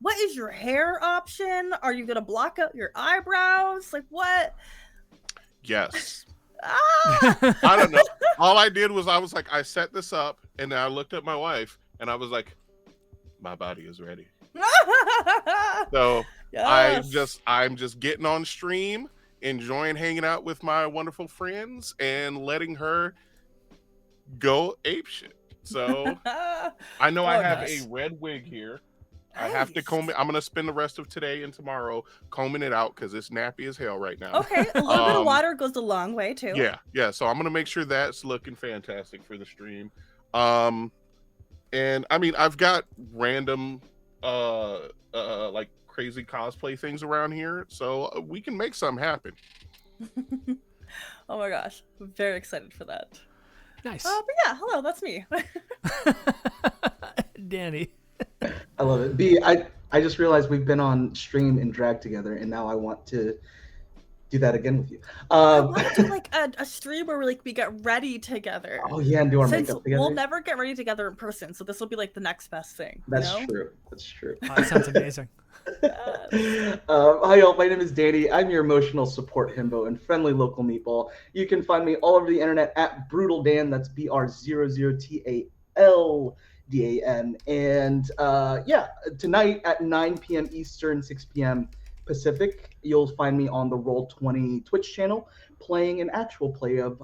What is your hair option? Are you gonna block out your eyebrows? Like what? Yes. I don't know. All I did was I set this up and then I looked at my wife and I was like, my body is ready. So yes. I'm just getting on stream, enjoying hanging out with my wonderful friends and letting her go apeshit. So I know I have a red wig here. Nice. I have to comb it. I'm going to spend the rest of today and tomorrow combing it out because it's nappy as hell right now. Okay, a little bit of water goes a long way too. Yeah. So I'm going to make sure that's looking fantastic for the stream. And I mean, I've got random, like crazy cosplay things around here, so we can make something happen. Oh my gosh, I'm very excited for that. Nice. But yeah, hello, that's me. Danny. I love it. B, I just realized we've been on stream and drag together, and now I want to do that again with you. I want to do like a stream where we get ready together. Oh yeah, and do our makeup together. We'll never get ready together in person, so this will be like the next best thing. That's true. That's true. Oh, that sounds amazing. Hi y'all, my name is Danny. I'm your emotional support himbo and friendly local meatball. You can find me all over the internet at BrutalDan. That's BR00TALDAN. And yeah, tonight at 9 p.m. Eastern, 6 p.m. Pacific, you'll find me on the Roll20 Twitch channel playing an actual play of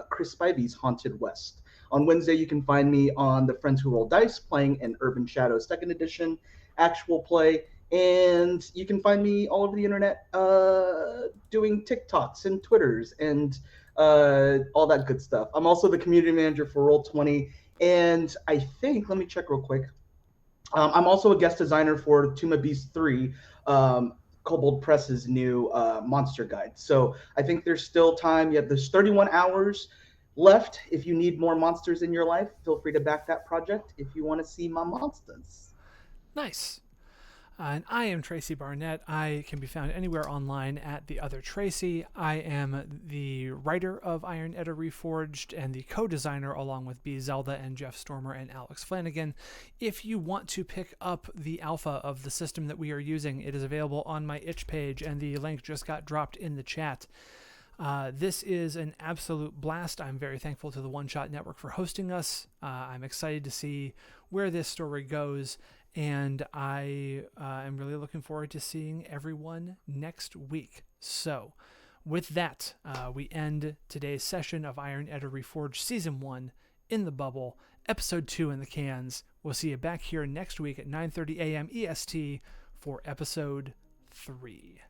Chris Spivey's Haunted West. On Wednesday, you can find me on the Friends Who Roll Dice playing an Urban Shadows 2nd Edition actual play. And you can find me all over the internet doing TikToks and Twitters and all that good stuff. I'm also the community manager for Roll20. And I think, let me check real quick. I'm also a guest designer for Tomb of Beast 3, Kobold Press's new monster guide. So I think there's still time. There's 31 hours left. If you need more monsters in your life, feel free to back that project if you want to see my monsters. Nice. And I am Tracy Barnett. I can be found anywhere online at The Other Tracy. I am the writer of Iron Edda Reforged and the co-designer along with B. Zelda and Jeff Stormer and Alex Flanagan. If you want to pick up the alpha of the system that we are using, it is available on my itch page, and the link just got dropped in the chat. This is an absolute blast. I'm very thankful to the One Shot Network for hosting us. I'm excited to see where this story goes. And I am really looking forward to seeing everyone next week. So, with that, we end today's session of Iron Edda Reforged Season 1 in the bubble, Episode 2 in the cans. We'll see you back here next week at 9:30 a.m. EST for Episode 3.